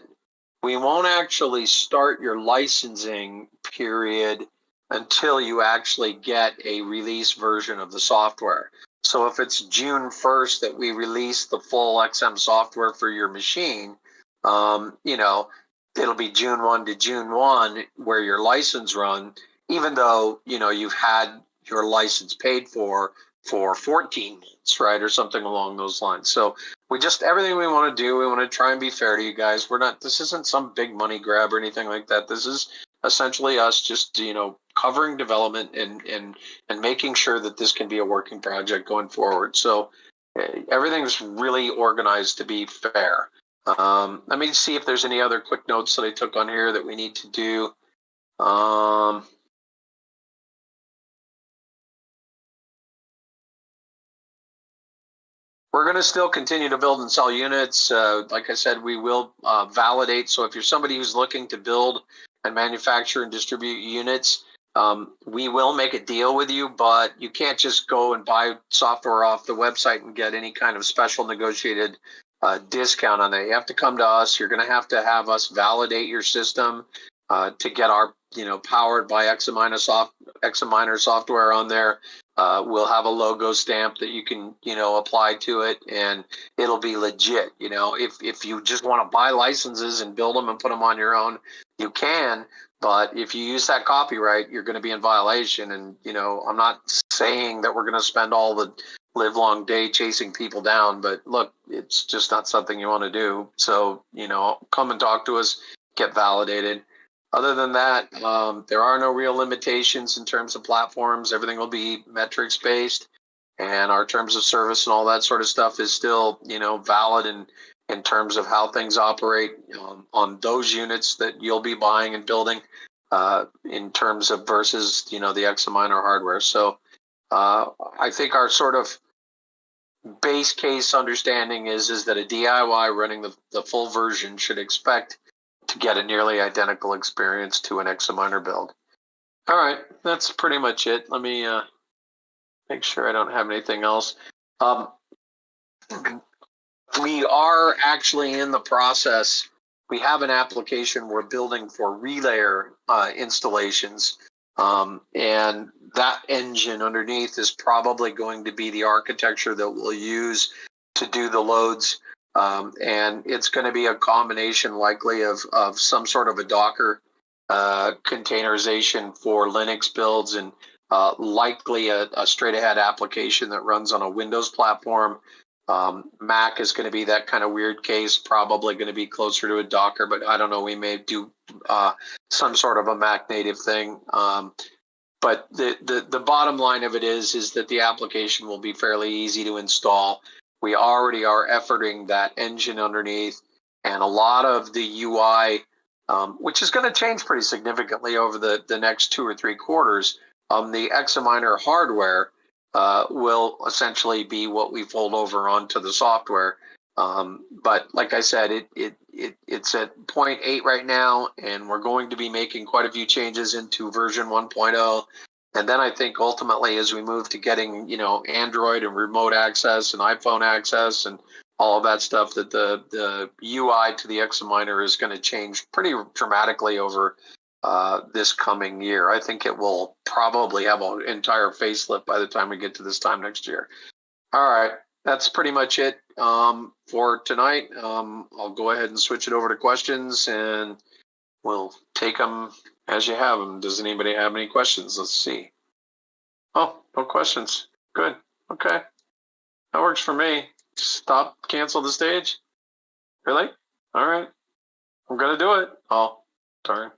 we won't actually start your licensing period until you actually get a release version of the software. So if it's June 1st that we release the full XM software for your machine, it'll be June 1 to June 1 where your license run, even though, you've had your license paid for 14 months, right? Or something along those lines. So everything we want to do, we want to try and be fair to you guys. This isn't some big money grab or anything like that. This is essentially us just, covering development and making sure that this can be a working project going forward. So everything's really organized to be fair. Let me see if there's any other quick notes that I took on here that we need to do. We're going to still continue to build and sell units. Like I said, we will validate. So if you're somebody who's looking to build and manufacture and distribute units, we will make a deal with you, but you can't just go and buy software off the website and get any kind of special negotiated discount on that. You have to come to us. You're going to have us validate your system to get our, powered by Examiner software on there. We'll have a logo stamp that you can, apply to it, and it'll be legit. If you just want to buy licenses and build them and put them on your own, you can. But if you use that copyright, you're going to be in violation. And, I'm not saying that we're going to spend all the live long day chasing people down, but look, it's just not something you want to do. So, come and talk to us, get validated. Other than that, there are no real limitations in terms of platforms. Everything will be metrics based, and our terms of service and all that sort of stuff is still, valid in terms of how things operate on those units that you'll be buying and building in terms of versus, the Examiner hardware. So I think our sort of base case understanding is that a DIY running the full version should expect to get a nearly identical experience to an Examiner build. All right, that's pretty much it. Let me make sure I don't have anything else. We are actually in the process. We have an application we're building for relayer installations. And that engine underneath is probably going to be the architecture that we'll use to do the loads. And it's going to be a combination likely of some sort of a Docker containerization for Linux builds and likely a straight ahead application that runs on a Windows platform. Mac is going to be that kind of weird case, probably going to be closer to a Docker, but I don't know. We may do some sort of a Mac native thing. But the bottom line of it is that the application will be fairly easy to install. We already are efforting that engine underneath, and a lot of the UI, which is going to change pretty significantly over the next 2 or 3 quarters. The Examiner hardware will essentially be what we fold over onto the software. But like I said, it's at 0.8 right now, and we're going to be making quite a few changes into version 1.0. And then I think ultimately, as we move to getting, Android and remote access and iPhone access and all of that stuff, that the UI to the Examiner is going to change pretty dramatically over this coming year. I think it will probably have an entire facelift by the time we get to this time next year. All right. That's pretty much it for tonight. I'll go ahead and switch it over to questions, and we'll take them as you have them. Does anybody have any questions? Let's see. Oh, no questions. Good. Okay. That works for me. Cancel the stage? Really? All right. I'm going to do it. Oh, darn.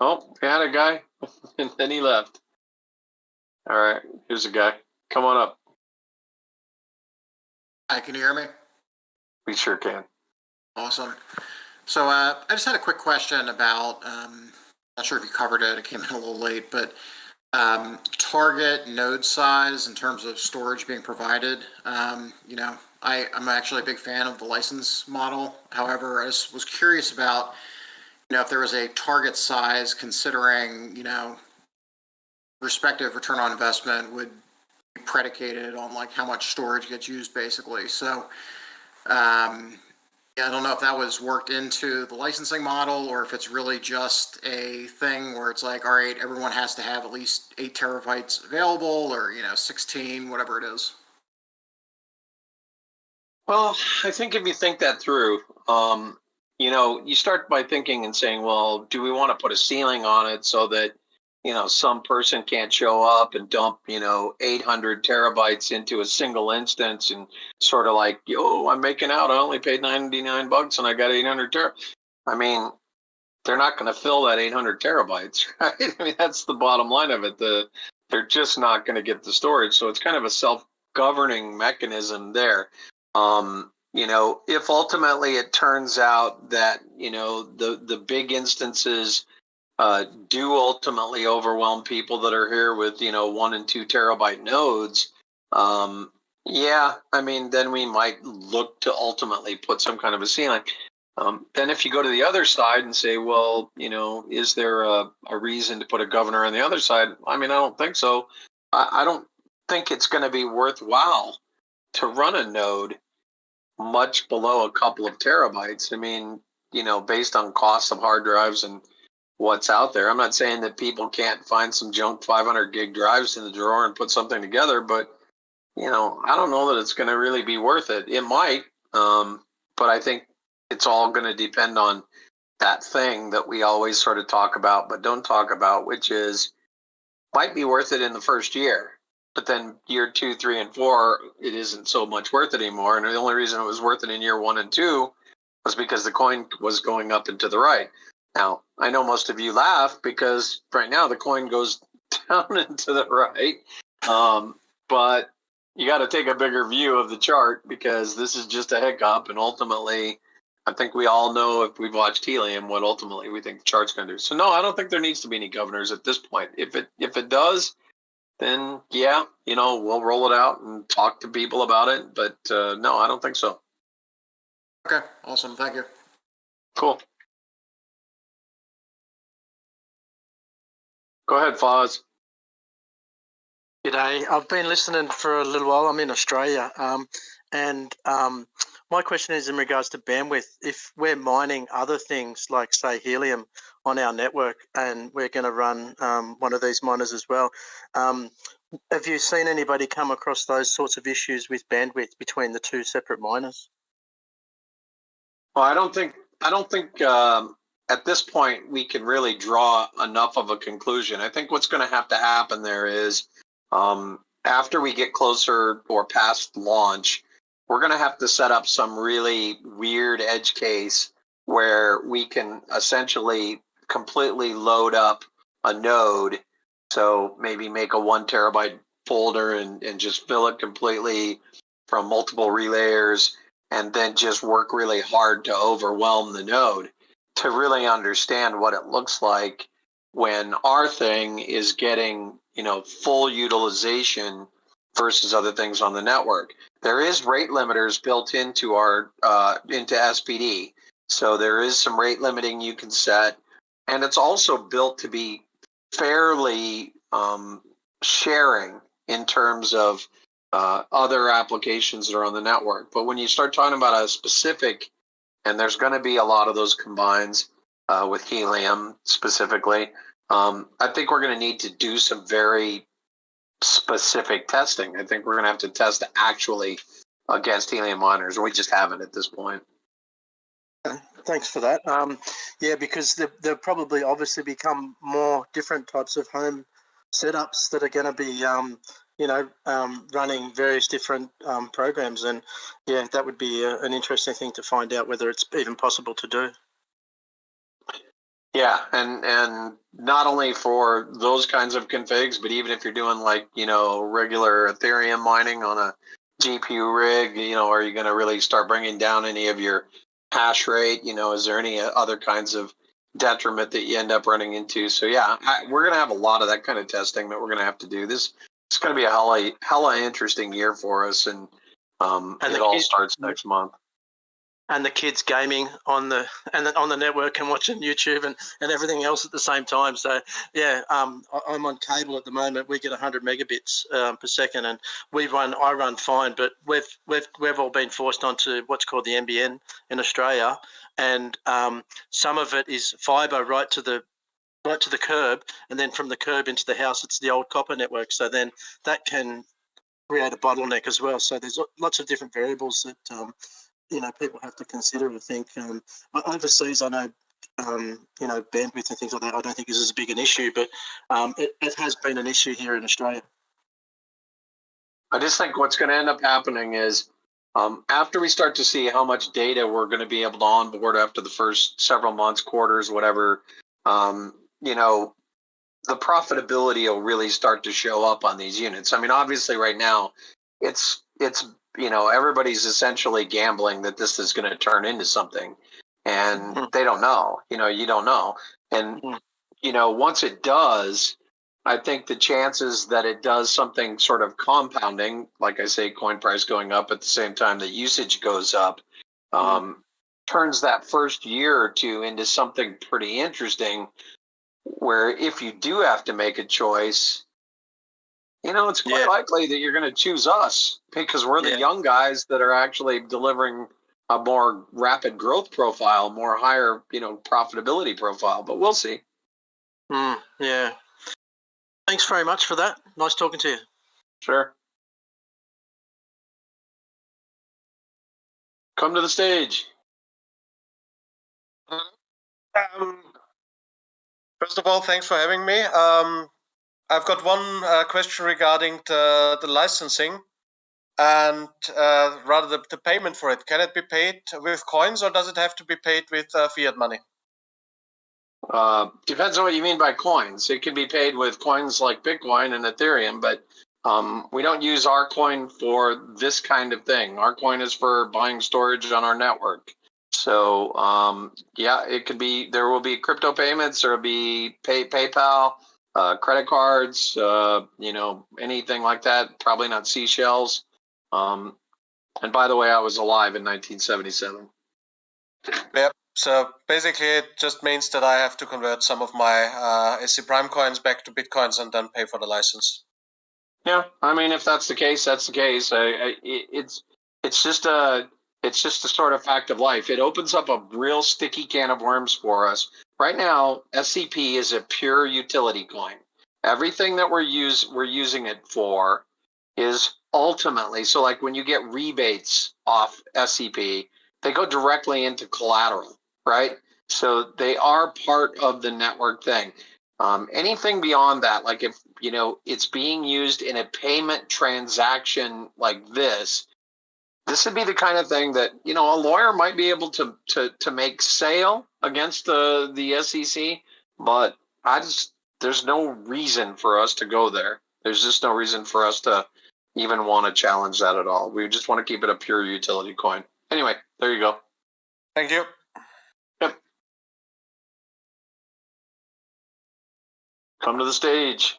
Oh, we had a guy, and then he left. All right. Here's a guy. Come on up. Hi, can you hear me? We sure can. Awesome. So I just had a quick question about, not sure if you covered it, it came in a little late, but target node size in terms of storage being provided. I'm actually a big fan of the license model. However, I just was curious about, if there was a target size considering, respective return on investment would be predicated on like how much storage gets used basically. So I don't know if that was worked into the licensing model or if it's really just a thing where it's like, all right, everyone has to have at least 8 terabytes available or, 16, whatever it is. Well, I think if you think that through, you start by thinking and saying, well, do we want to put a ceiling on it so that, some person can't show up and dump, 800 terabytes into a single instance and sort of like, I'm making out. I only paid $99 and I got 800 terabytes. I mean, they're not going to fill that 800 terabytes, right? I mean, that's the bottom line of it. They're just not going to get the storage. So it's kind of a self-governing mechanism there. If ultimately it turns out that, the big instances do ultimately overwhelm people that are here with 1 and 2 terabyte nodes, then we might look to ultimately put some kind of a ceiling. Then if you go to the other side and say, well, is there a reason to put a governor on the other side? I mean, I don't think so. I don't think it's going to be worthwhile to run a node much below a couple of terabytes. I mean, based on costs of hard drives and what's out there. I'm not saying that people can't find some junk 500 gig drives in the drawer and put something together, but I don't know that it's going to really be worth it. It might, but I think it's all going to depend on that thing that we always sort of talk about but don't talk about, which is might be worth it in the first year, but then year 2, 3, and 4, it isn't so much worth it anymore. And the only reason it was worth it in year 1 and 2 was because the coin was going up and to the right. Now, I know most of you laugh because right now the coin goes down and to the right, but you got to take a bigger view of the chart because this is just a hiccup, and ultimately, I think we all know if we've watched Helium what ultimately we think the chart's going to do. So no, I don't think there needs to be any governors at this point. If it does, then yeah, we'll roll it out and talk to people about it. But no, I don't think so. Okay, awesome. Thank you. Cool. Go ahead, Foz. G'day. I've been listening for a little while. I'm in Australia. My question is in regards to bandwidth. If we're mining other things like, say, Helium on our network and we're going to run one of these miners as well, have you seen anybody come across those sorts of issues with bandwidth between the 2 separate miners? Well, I don't think at this point we can really draw enough of a conclusion. I think what's going to have to happen there is after we get closer or past launch, we're going to have to set up some really weird edge case where we can essentially completely load up a node. So maybe make a 1 terabyte folder and just fill it completely from multiple relayers, and then just work really hard to overwhelm the node to really understand what it looks like when our thing is getting, full utilization versus other things on the network. There is rate limiters built into our into SPD, so there is some rate limiting you can set, and it's also built to be fairly sharing in terms of other applications that are on the network. But when you start talking about a specific, and there's going to be a lot of those combines with helium specifically, I think we're going to need to do some very specific testing. I think we're going to have to test actually against helium miners, and we just haven't at this point. Thanks for that. Yeah, because there'll probably obviously become more different types of home setups that are going to be, running various different programs. And yeah, that would be an interesting thing to find out whether it's even possible to do. Yeah, and not only for those kinds of configs, but even if you're doing regular Ethereum mining on a GPU rig, are you going to really start bringing down any of your hash rate? Is there any other kinds of detriment that you end up running into? So yeah, we're going to have a lot of that kind of testing that we're going to have to do. It's going to be a hella interesting year for us, and it all starts next month. And the kids gaming on the network and watching YouTube and everything else at the same time. So yeah, I'm on cable at the moment. We get 100 megabits per second, and I run fine, but we've all been forced onto what's called the NBN in Australia, and some of it is fibre right to the curb, and then from the curb into the house, it's the old copper network. So then that can create a bottleneck as well. So there's lots of different variables that people have to consider. I think overseas, I know, bandwidth and things like that, I don't think is as big an issue, but it has been an issue here in Australia. I just think what's going to end up happening is after we start to see how much data we're going to be able to onboard after the first several months, quarters, whatever, the profitability will really start to show up on these units. I mean, obviously right now it's everybody's essentially gambling that this is going to turn into something, and they don't know. You don't know. And once it does, I think the chances that it does something sort of compounding, like I say, coin price going up at the same time that usage goes up, turns that first year or two into something pretty interesting, where if you do have to make a choice, it's quite likely that you're going to choose us because we're the young guys that are actually delivering a more rapid growth profile, more higher, profitability profile. But we'll see. Yeah. Thanks very much for that. Nice talking to you. Sure. Come to the stage. First of all, thanks for having me. I've got one question regarding the licensing and rather the payment for it. Can it be paid with coins, or does it have to be paid with fiat money? Depends on what you mean by coins. It can be paid with coins like Bitcoin and Ethereum, but we don't use our coin for this kind of thing. Our coin is for buying storage on our network. So it could be. There will be crypto payments. There will be PayPal, credit cards. Anything like that. Probably not seashells. And by the way, I was alive in 1977. Yep. So basically, it just means that I have to convert some of my SC Prime coins back to Bitcoins and then pay for the license. Yeah, I mean, if that's the case, that's the case. It's just a sort of fact of life. It opens up a real sticky can of worms for us. Right now, SCP is a pure utility coin. Everything that we're using it for is ultimately, so like when you get rebates off SCP, they go directly into collateral, right? So they are part of the network thing. Anything beyond that, like if it's being used in a payment transaction like this would be the kind of thing that a lawyer might be able to make sale against the SEC, but there's no reason for us to go there. There's just no reason for us to even want to challenge that at all. We just want to keep it a pure utility coin. Anyway, there you go. Thank you. Yep. Come to the stage.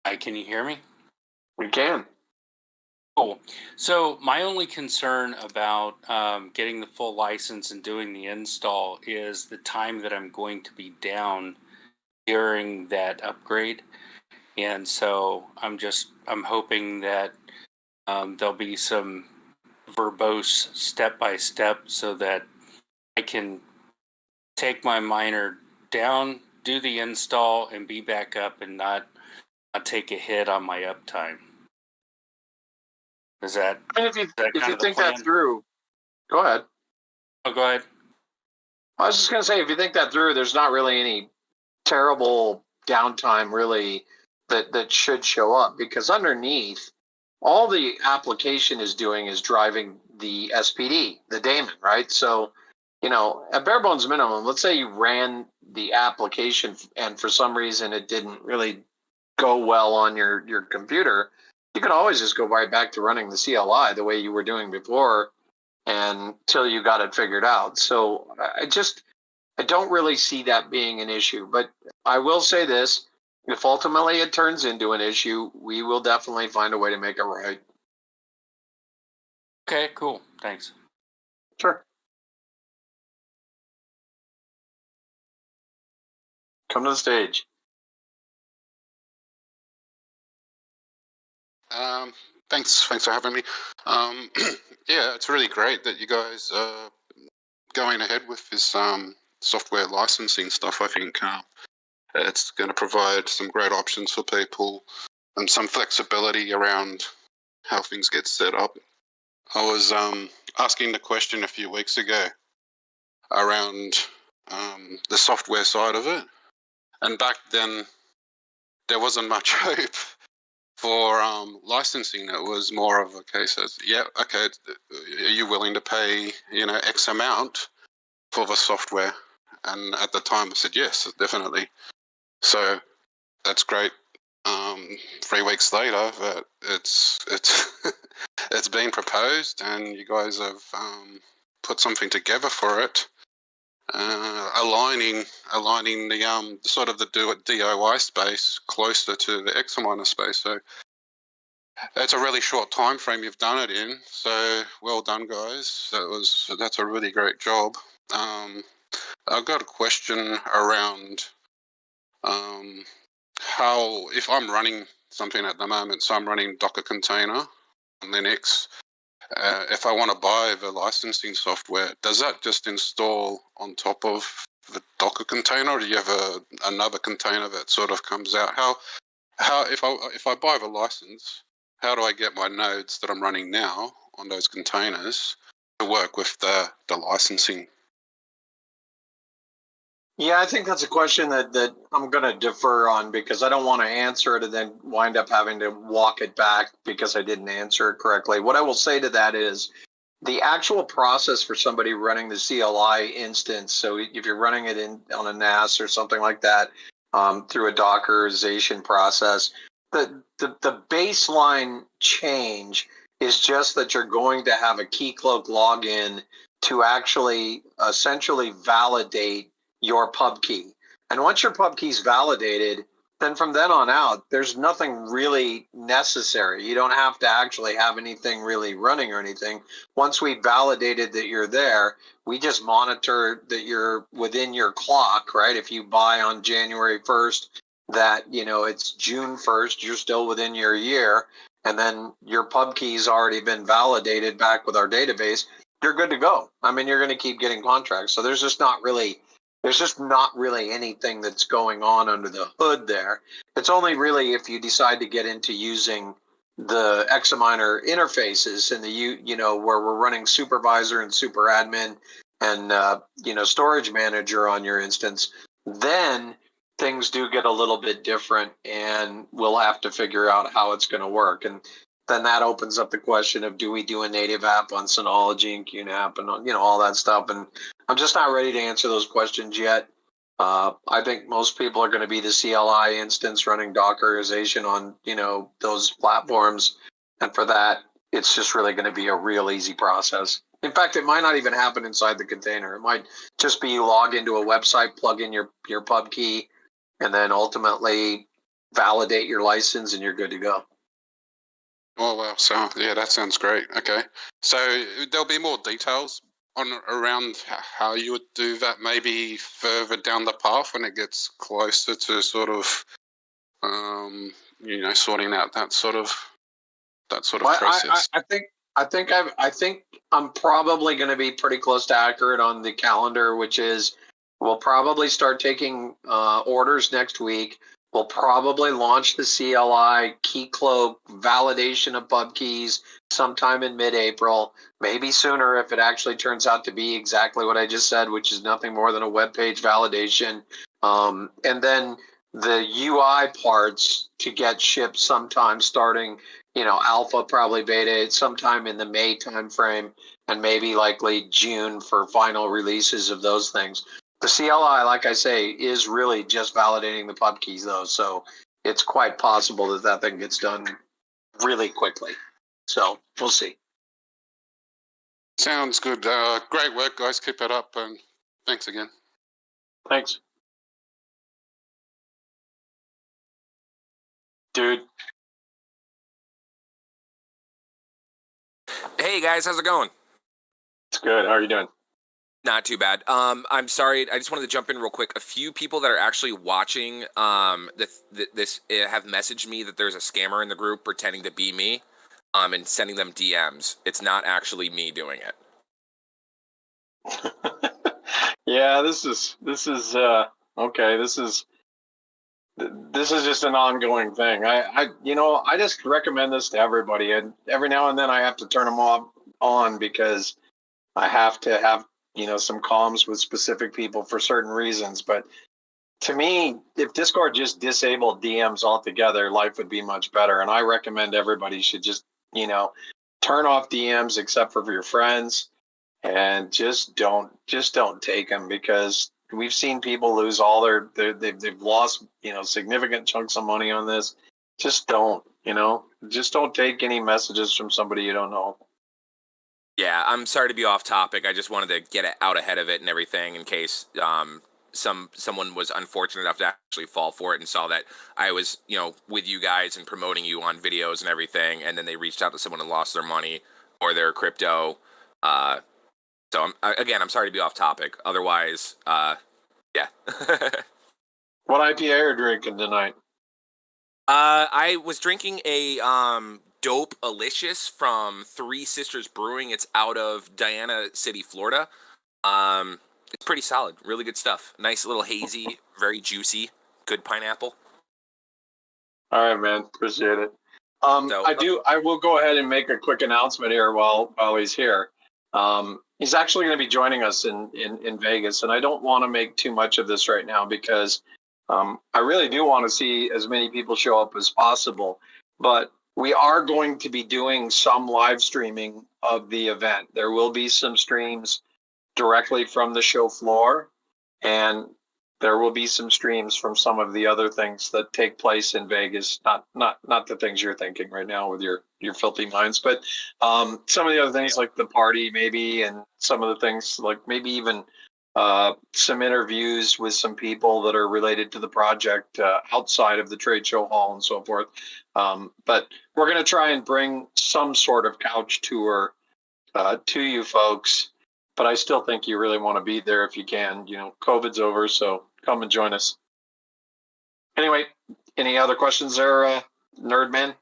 Hi, can you hear me? We can. Cool. So my only concern about getting the full license and doing the install is the time that I'm going to be down during that upgrade. And so I'm hoping that there'll be some verbose step-by-step so that I can take my miner down, do the install, and be back up and not take a hit on my uptime. Is that? I mean, if you think that through, go ahead. Oh, go ahead. I was just going to say, if you think that through, there's not really any terrible downtime really that should show up, because underneath, all the application is doing is driving the SPD, the daemon, right? So, at bare bones minimum, let's say you ran the application and for some reason it didn't really go well on your computer, you could always just go right back to running the CLI the way you were doing before until you got it figured out. So I don't really see that being an issue. But I will say this, if ultimately it turns into an issue, we will definitely find a way to make it right. Okay, cool. Thanks. Sure. Come to the stage. Thanks for having me. Yeah, it's really great that you guys are going ahead with this software licensing stuff. I think it's going to provide some great options for people and some flexibility around how things get set up. I was asking the question a few weeks ago around the software side of it, and back then there wasn't much hope for licensing. It was more of a case of, yeah, okay, are you willing to pay, X amount for the software? And at the time I said, yes, definitely. So that's great. 3 weeks later, that it's it's been proposed, and you guys have put something together for it, aligning the sort of the DIY space closer to the Examiner space. So it's a really short time frame you've done it in. So well done, guys. That's a really great job. I've got a question around how, if I'm running something at the moment, so I'm running Docker container on Linux. If I want to buy the licensing software, does that just install on top of the Docker container, or do you have another container that sort of comes out? How if I buy the license, how do I get my nodes that I'm running now on those containers to work with the licensing? Yeah, I think that's a question that I'm going to defer on, because I don't want to answer it and then wind up having to walk it back because I didn't answer it correctly. What I will say to that is the actual process for somebody running the CLI instance. So if you're running it on a NAS or something like that, through a Dockerization process, the baseline change is just that you're going to have a Keycloak login to actually essentially validate your pub key. And once your pub key is validated, then from then on out, there's nothing really necessary. You don't have to actually have anything really running or anything. Once we validated that you're there, we just monitor that you're within your clock, right? If you buy on January 1st, that, it's June 1st, you're still within your year, and then your pub key's already been validated back with our database, you're good to go. I mean, you're going to keep getting contracts. So there's just not really anything that's going on under the hood there. It's only really if you decide to get into using the Examiner interfaces and where we're running supervisor and super admin and storage manager on your instance, then things do get a little bit different, and we'll have to figure out how it's going to work. And then that opens up the question of, do we do a native app on Synology and QNAP and all that stuff? And I'm just not ready to answer those questions yet. I think most people are going to be the CLI instance running Dockerization on, those platforms. And for that, it's just really going to be a real easy process. In fact, it might not even happen inside the container. It might just be you log into a website, plug in your pub key, and then ultimately validate your license, and you're good to go. Oh wow! So yeah, that sounds great. Okay, so there'll be more details on around how you would do that, maybe further down the path when it gets closer to sort of, sorting out that sort of process. I think I'm probably going to be pretty close to accurate on the calendar, which is we'll probably start taking orders next week. We'll probably launch the CLI key cloak validation of pub keys sometime in mid-April, maybe sooner if it actually turns out to be exactly what I just said, which is nothing more than a web page validation. And then the UI parts to get shipped sometime starting, alpha, probably beta, sometime in the May timeframe, and maybe likely June for final releases of those things. The CLI, like I say, is really just validating the pub keys, though, so it's quite possible that thing gets done really quickly. So we'll see. Sounds good. Great work, guys. Keep it up, and thanks again. Thanks, dude. Hey guys, how's it going? It's good. How are you doing? Not too bad. I'm sorry. I just wanted to jump in real quick. A few people that are actually watching this have messaged me that there's a scammer in the group pretending to be me, and sending them DMs. It's not actually me doing it. Yeah, this is okay. This is just an ongoing thing. I just recommend this to everybody, and every now and then I have to turn them on because I have to have some comms with specific people for certain reasons. But to me, if Discord just disabled DMs altogether, life would be much better. And I recommend everybody should just turn off DMs except for your friends, and just don't take them, because we've seen people lose all they've lost significant chunks of money on this. Just don't take any messages from somebody you don't know. Yeah, I'm sorry to be off topic. I just wanted to get it out ahead of it and everything in case someone was unfortunate enough to actually fall for it and saw that I was with you guys and promoting you on videos and everything, and then they reached out to someone and lost their money or their crypto. So I'm sorry to be off topic. Otherwise, yeah. What IPA are you drinking tonight? I was drinking a Dope Alicious from Three Sisters Brewing. It's out of Diana City, Florida. It's pretty solid. Really good stuff. Nice little hazy, very juicy. Good pineapple. All right, man. Appreciate it. I will go ahead and make a quick announcement here while he's here. He's actually going to be joining us in Vegas, and I don't want to make too much of this right now because I really do want to see as many people show up as possible. But we are going to be doing some live streaming of the event. There will be some streams directly from the show floor, and there will be some streams from some of the other things that take place in Vegas. Not the things you're thinking right now with your filthy minds, but some of the other things like the party maybe, and some of the things like maybe even some interviews with some people that are related to the project outside of the trade show hall and so forth. But we're going to try and bring some sort of couch tour to you folks. But I still think you really want to be there if you can. COVID's over, so come and join us. Anyway, any other questions there, Nerd Man?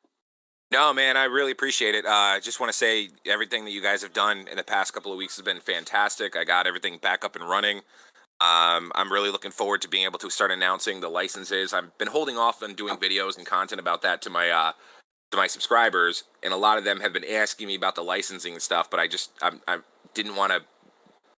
No, man, I really appreciate it. I just want to say everything that you guys have done in the past couple of weeks has been fantastic. I got everything back up and running. I'm really looking forward to being able to start announcing the licenses. I've been holding off on doing videos and content about that to my subscribers, and a lot of them have been asking me about the licensing and stuff, but I didn't want to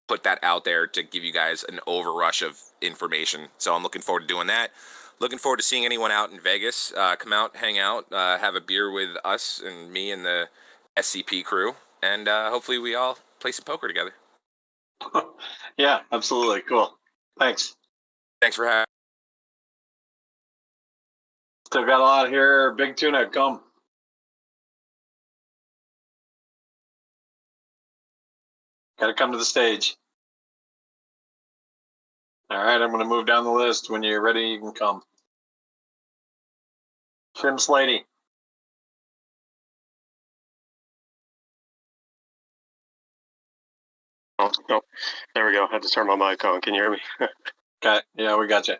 put that out there to give you guys an overrush of information. So I'm looking forward to doing that. Looking forward to seeing anyone out in Vegas. Come out, hang out, have a beer with us and me and the SCP crew, and hopefully we all play some poker together. Yeah, absolutely. Cool. Thanks. Thanks for having. Still got a lot here. Big Tuna, come. Got to come to the stage. All right, I'm going to move down the list. When you're ready, you can come. Trim Slady. Oh, there we go. I had to turn my mic on. Can you hear me? Okay, yeah, we got you.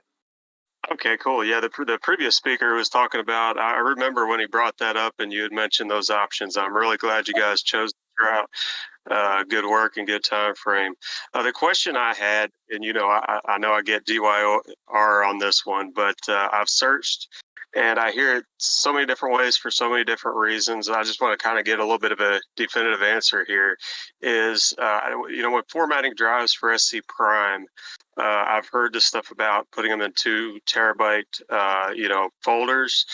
Okay, cool. Yeah, the previous speaker was talking about, I remember when he brought that up and you had mentioned those options. I'm really glad you guys chose the route. Good work and good time frame. The question I had, and I know I get DYR on this one, but I've searched and I hear it so many different ways for so many different reasons. I just want to kind of get a little bit of a definitive answer here. Is when formatting drives for SC Prime, I've heard this stuff about putting them in 2 terabyte folders.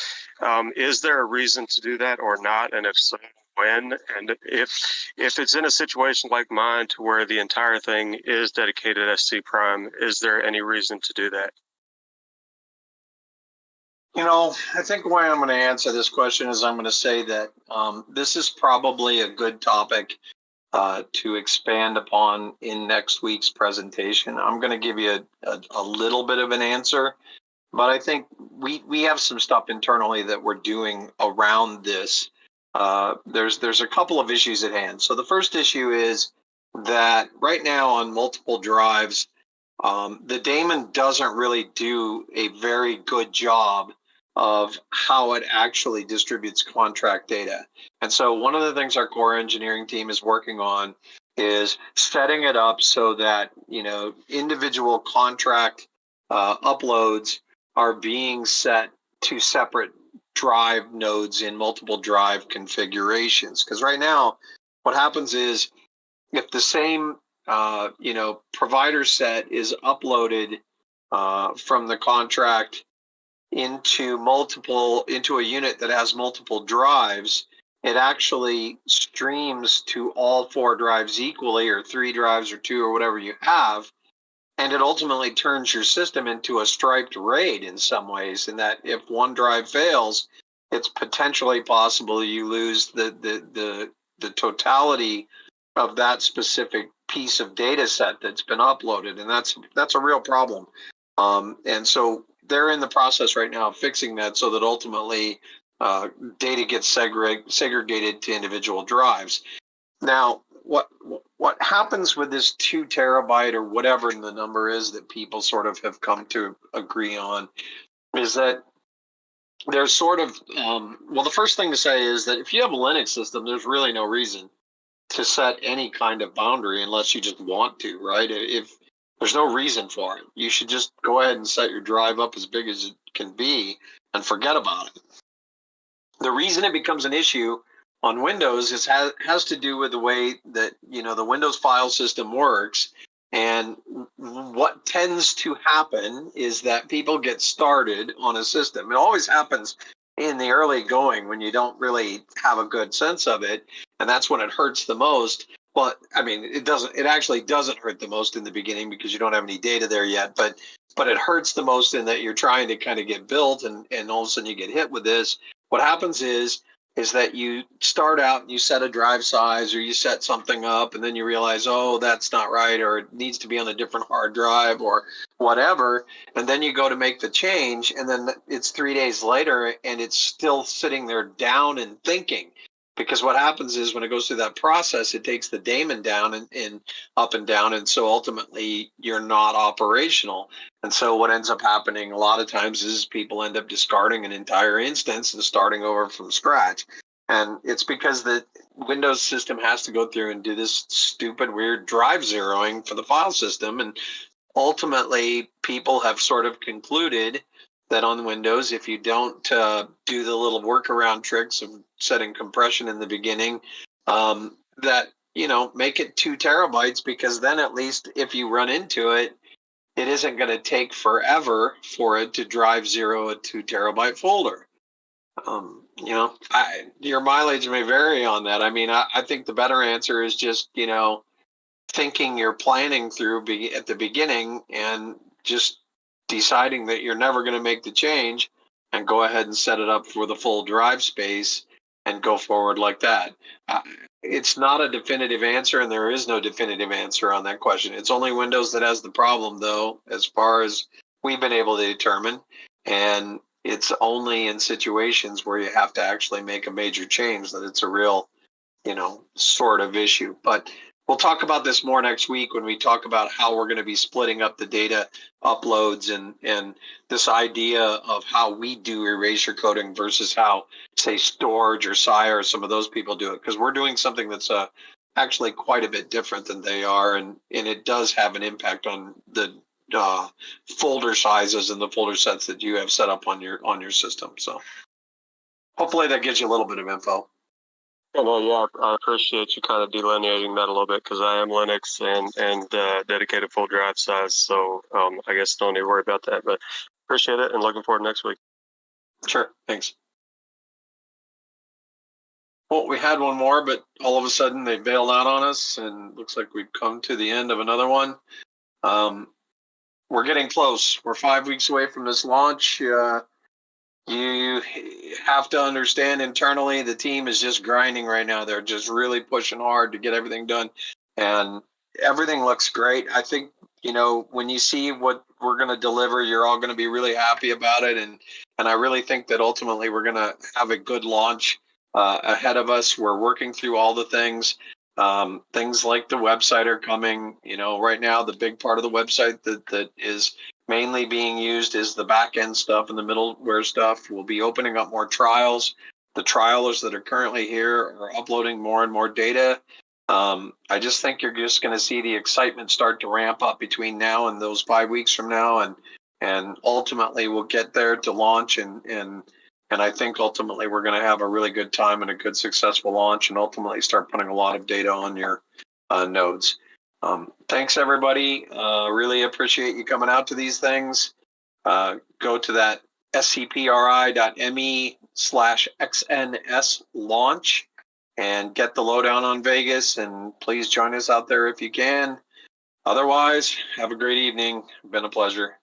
Is there a reason to do that or not? And if so, when? And if it's in a situation like mine to where the entire thing is dedicated SC Prime, is there any reason to do that? I think the way I'm going to answer this question is I'm going to say that this is probably a good topic to expand upon in next week's presentation. I'm going to give you a little bit of an answer, but I think we have some stuff internally that we're doing around this. There's a couple of issues at hand. So the first issue is that right now on multiple drives, the daemon doesn't really do a very good job of how it actually distributes contract data. And so one of the things our core engineering team is working on is setting it up so that, individual contract uploads are being set to separate drive nodes in multiple drive configurations. Because right now, what happens is if the same provider set is uploaded from the contract into a unit that has multiple drives, it actually streams to all 4 drives equally, or 3 drives, or 2, or whatever you have, and it ultimately turns your system into a striped RAID in some ways. In that, if one drive fails, it's potentially possible you lose the totality of that specific piece of data set that's been uploaded, and that's a real problem. And so they're in the process right now of fixing that so that ultimately data gets segregated to individual drives. Now, what happens with this 2 terabyte or whatever the number is that people sort of have come to agree on is that there's sort of the first thing to say is that if you have a Linux system, there's really no reason to set any kind of boundary unless you just want to, right? If there's no reason for it, you should just go ahead and set your drive up as big as it can be and forget about it. The reason it becomes an issue on Windows has to do with the way that the Windows file system works. And what tends to happen is that people get started on a system. It always happens in the early going when you don't really have a good sense of it, and that's when it hurts the most. Well, I mean, it actually doesn't hurt the most in the beginning because you don't have any data there yet, but it hurts the most in that you're trying to kind of get built, and all of a sudden you get hit with this. What happens is that you start out and you set a drive size or you set something up, and then you realize, oh, that's not right, or it needs to be on a different hard drive or whatever. And then you go to make the change, and then it's 3 days later and it's still sitting there down and thinking. Because what happens is when it goes through that process, it takes the daemon down and up and down. And so ultimately you're not operational. And so what ends up happening a lot of times is people end up discarding an entire instance and starting over from scratch. And it's because the Windows system has to go through and do this stupid, weird drive zeroing for the file system. And ultimately people have sort of concluded that on Windows, if you don't do the little workaround tricks of setting compression in the beginning, that, make it 2 terabytes, because then at least if you run into it, it isn't going to take forever for it to drive zero a 2 terabyte folder. Your mileage may vary on that. I mean, I think the better answer is just, thinking you're planning through at the beginning and just deciding that you're never going to make the change and go ahead and set it up for the full drive space and go forward like that. It's not a definitive answer, and there is no definitive answer on that question. It's only Windows that has the problem, though, as far as we've been able to determine. And it's only in situations where you have to actually make a major change that it's a real, sort of issue. But we'll talk about this more next week when we talk about how we're going to be splitting up the data uploads and this idea of how we do erasure coding versus how, say, Storage or Sire or some of those people do it. Because we're doing something that's actually quite a bit different than they are. And it does have an impact on the folder sizes and the folder sets that you have set up on your system. So hopefully that gives you a little bit of info. Yeah, I appreciate you kind of delineating that a little bit because I am Linux and dedicated full drive size. So I guess don't need to worry about that, but appreciate it and looking forward to next week. Sure. Thanks. Well, we had one more, but all of a sudden they bailed out on us and looks like we've come to the end of another one. We're getting close. We're 5 weeks away from this launch. You have to understand internally the team is just grinding right now. They're just really pushing hard to get everything done. And everything looks great. I think, when you see what we're going to deliver, you're all going to be really happy about it. And I really think that ultimately we're going to have a good launch ahead of us. We're working through all the things. Things like the website are coming. Right now, the big part of the website that is mainly being used is the back end stuff and the middleware stuff. We'll be opening up more trials. The trialers that are currently here are uploading more and more data. I just think you're just going to see the excitement start to ramp up between now and those 5 weeks from now, and ultimately we'll get there to launch, and I think ultimately we're going to have a really good time and a good successful launch, and ultimately start putting a lot of data on your nodes. Thanks, everybody. Really appreciate you coming out to these things. Go to that scpri.me/XNS launch and get the lowdown on Vegas. And please join us out there if you can. Otherwise, have a great evening. Been a pleasure.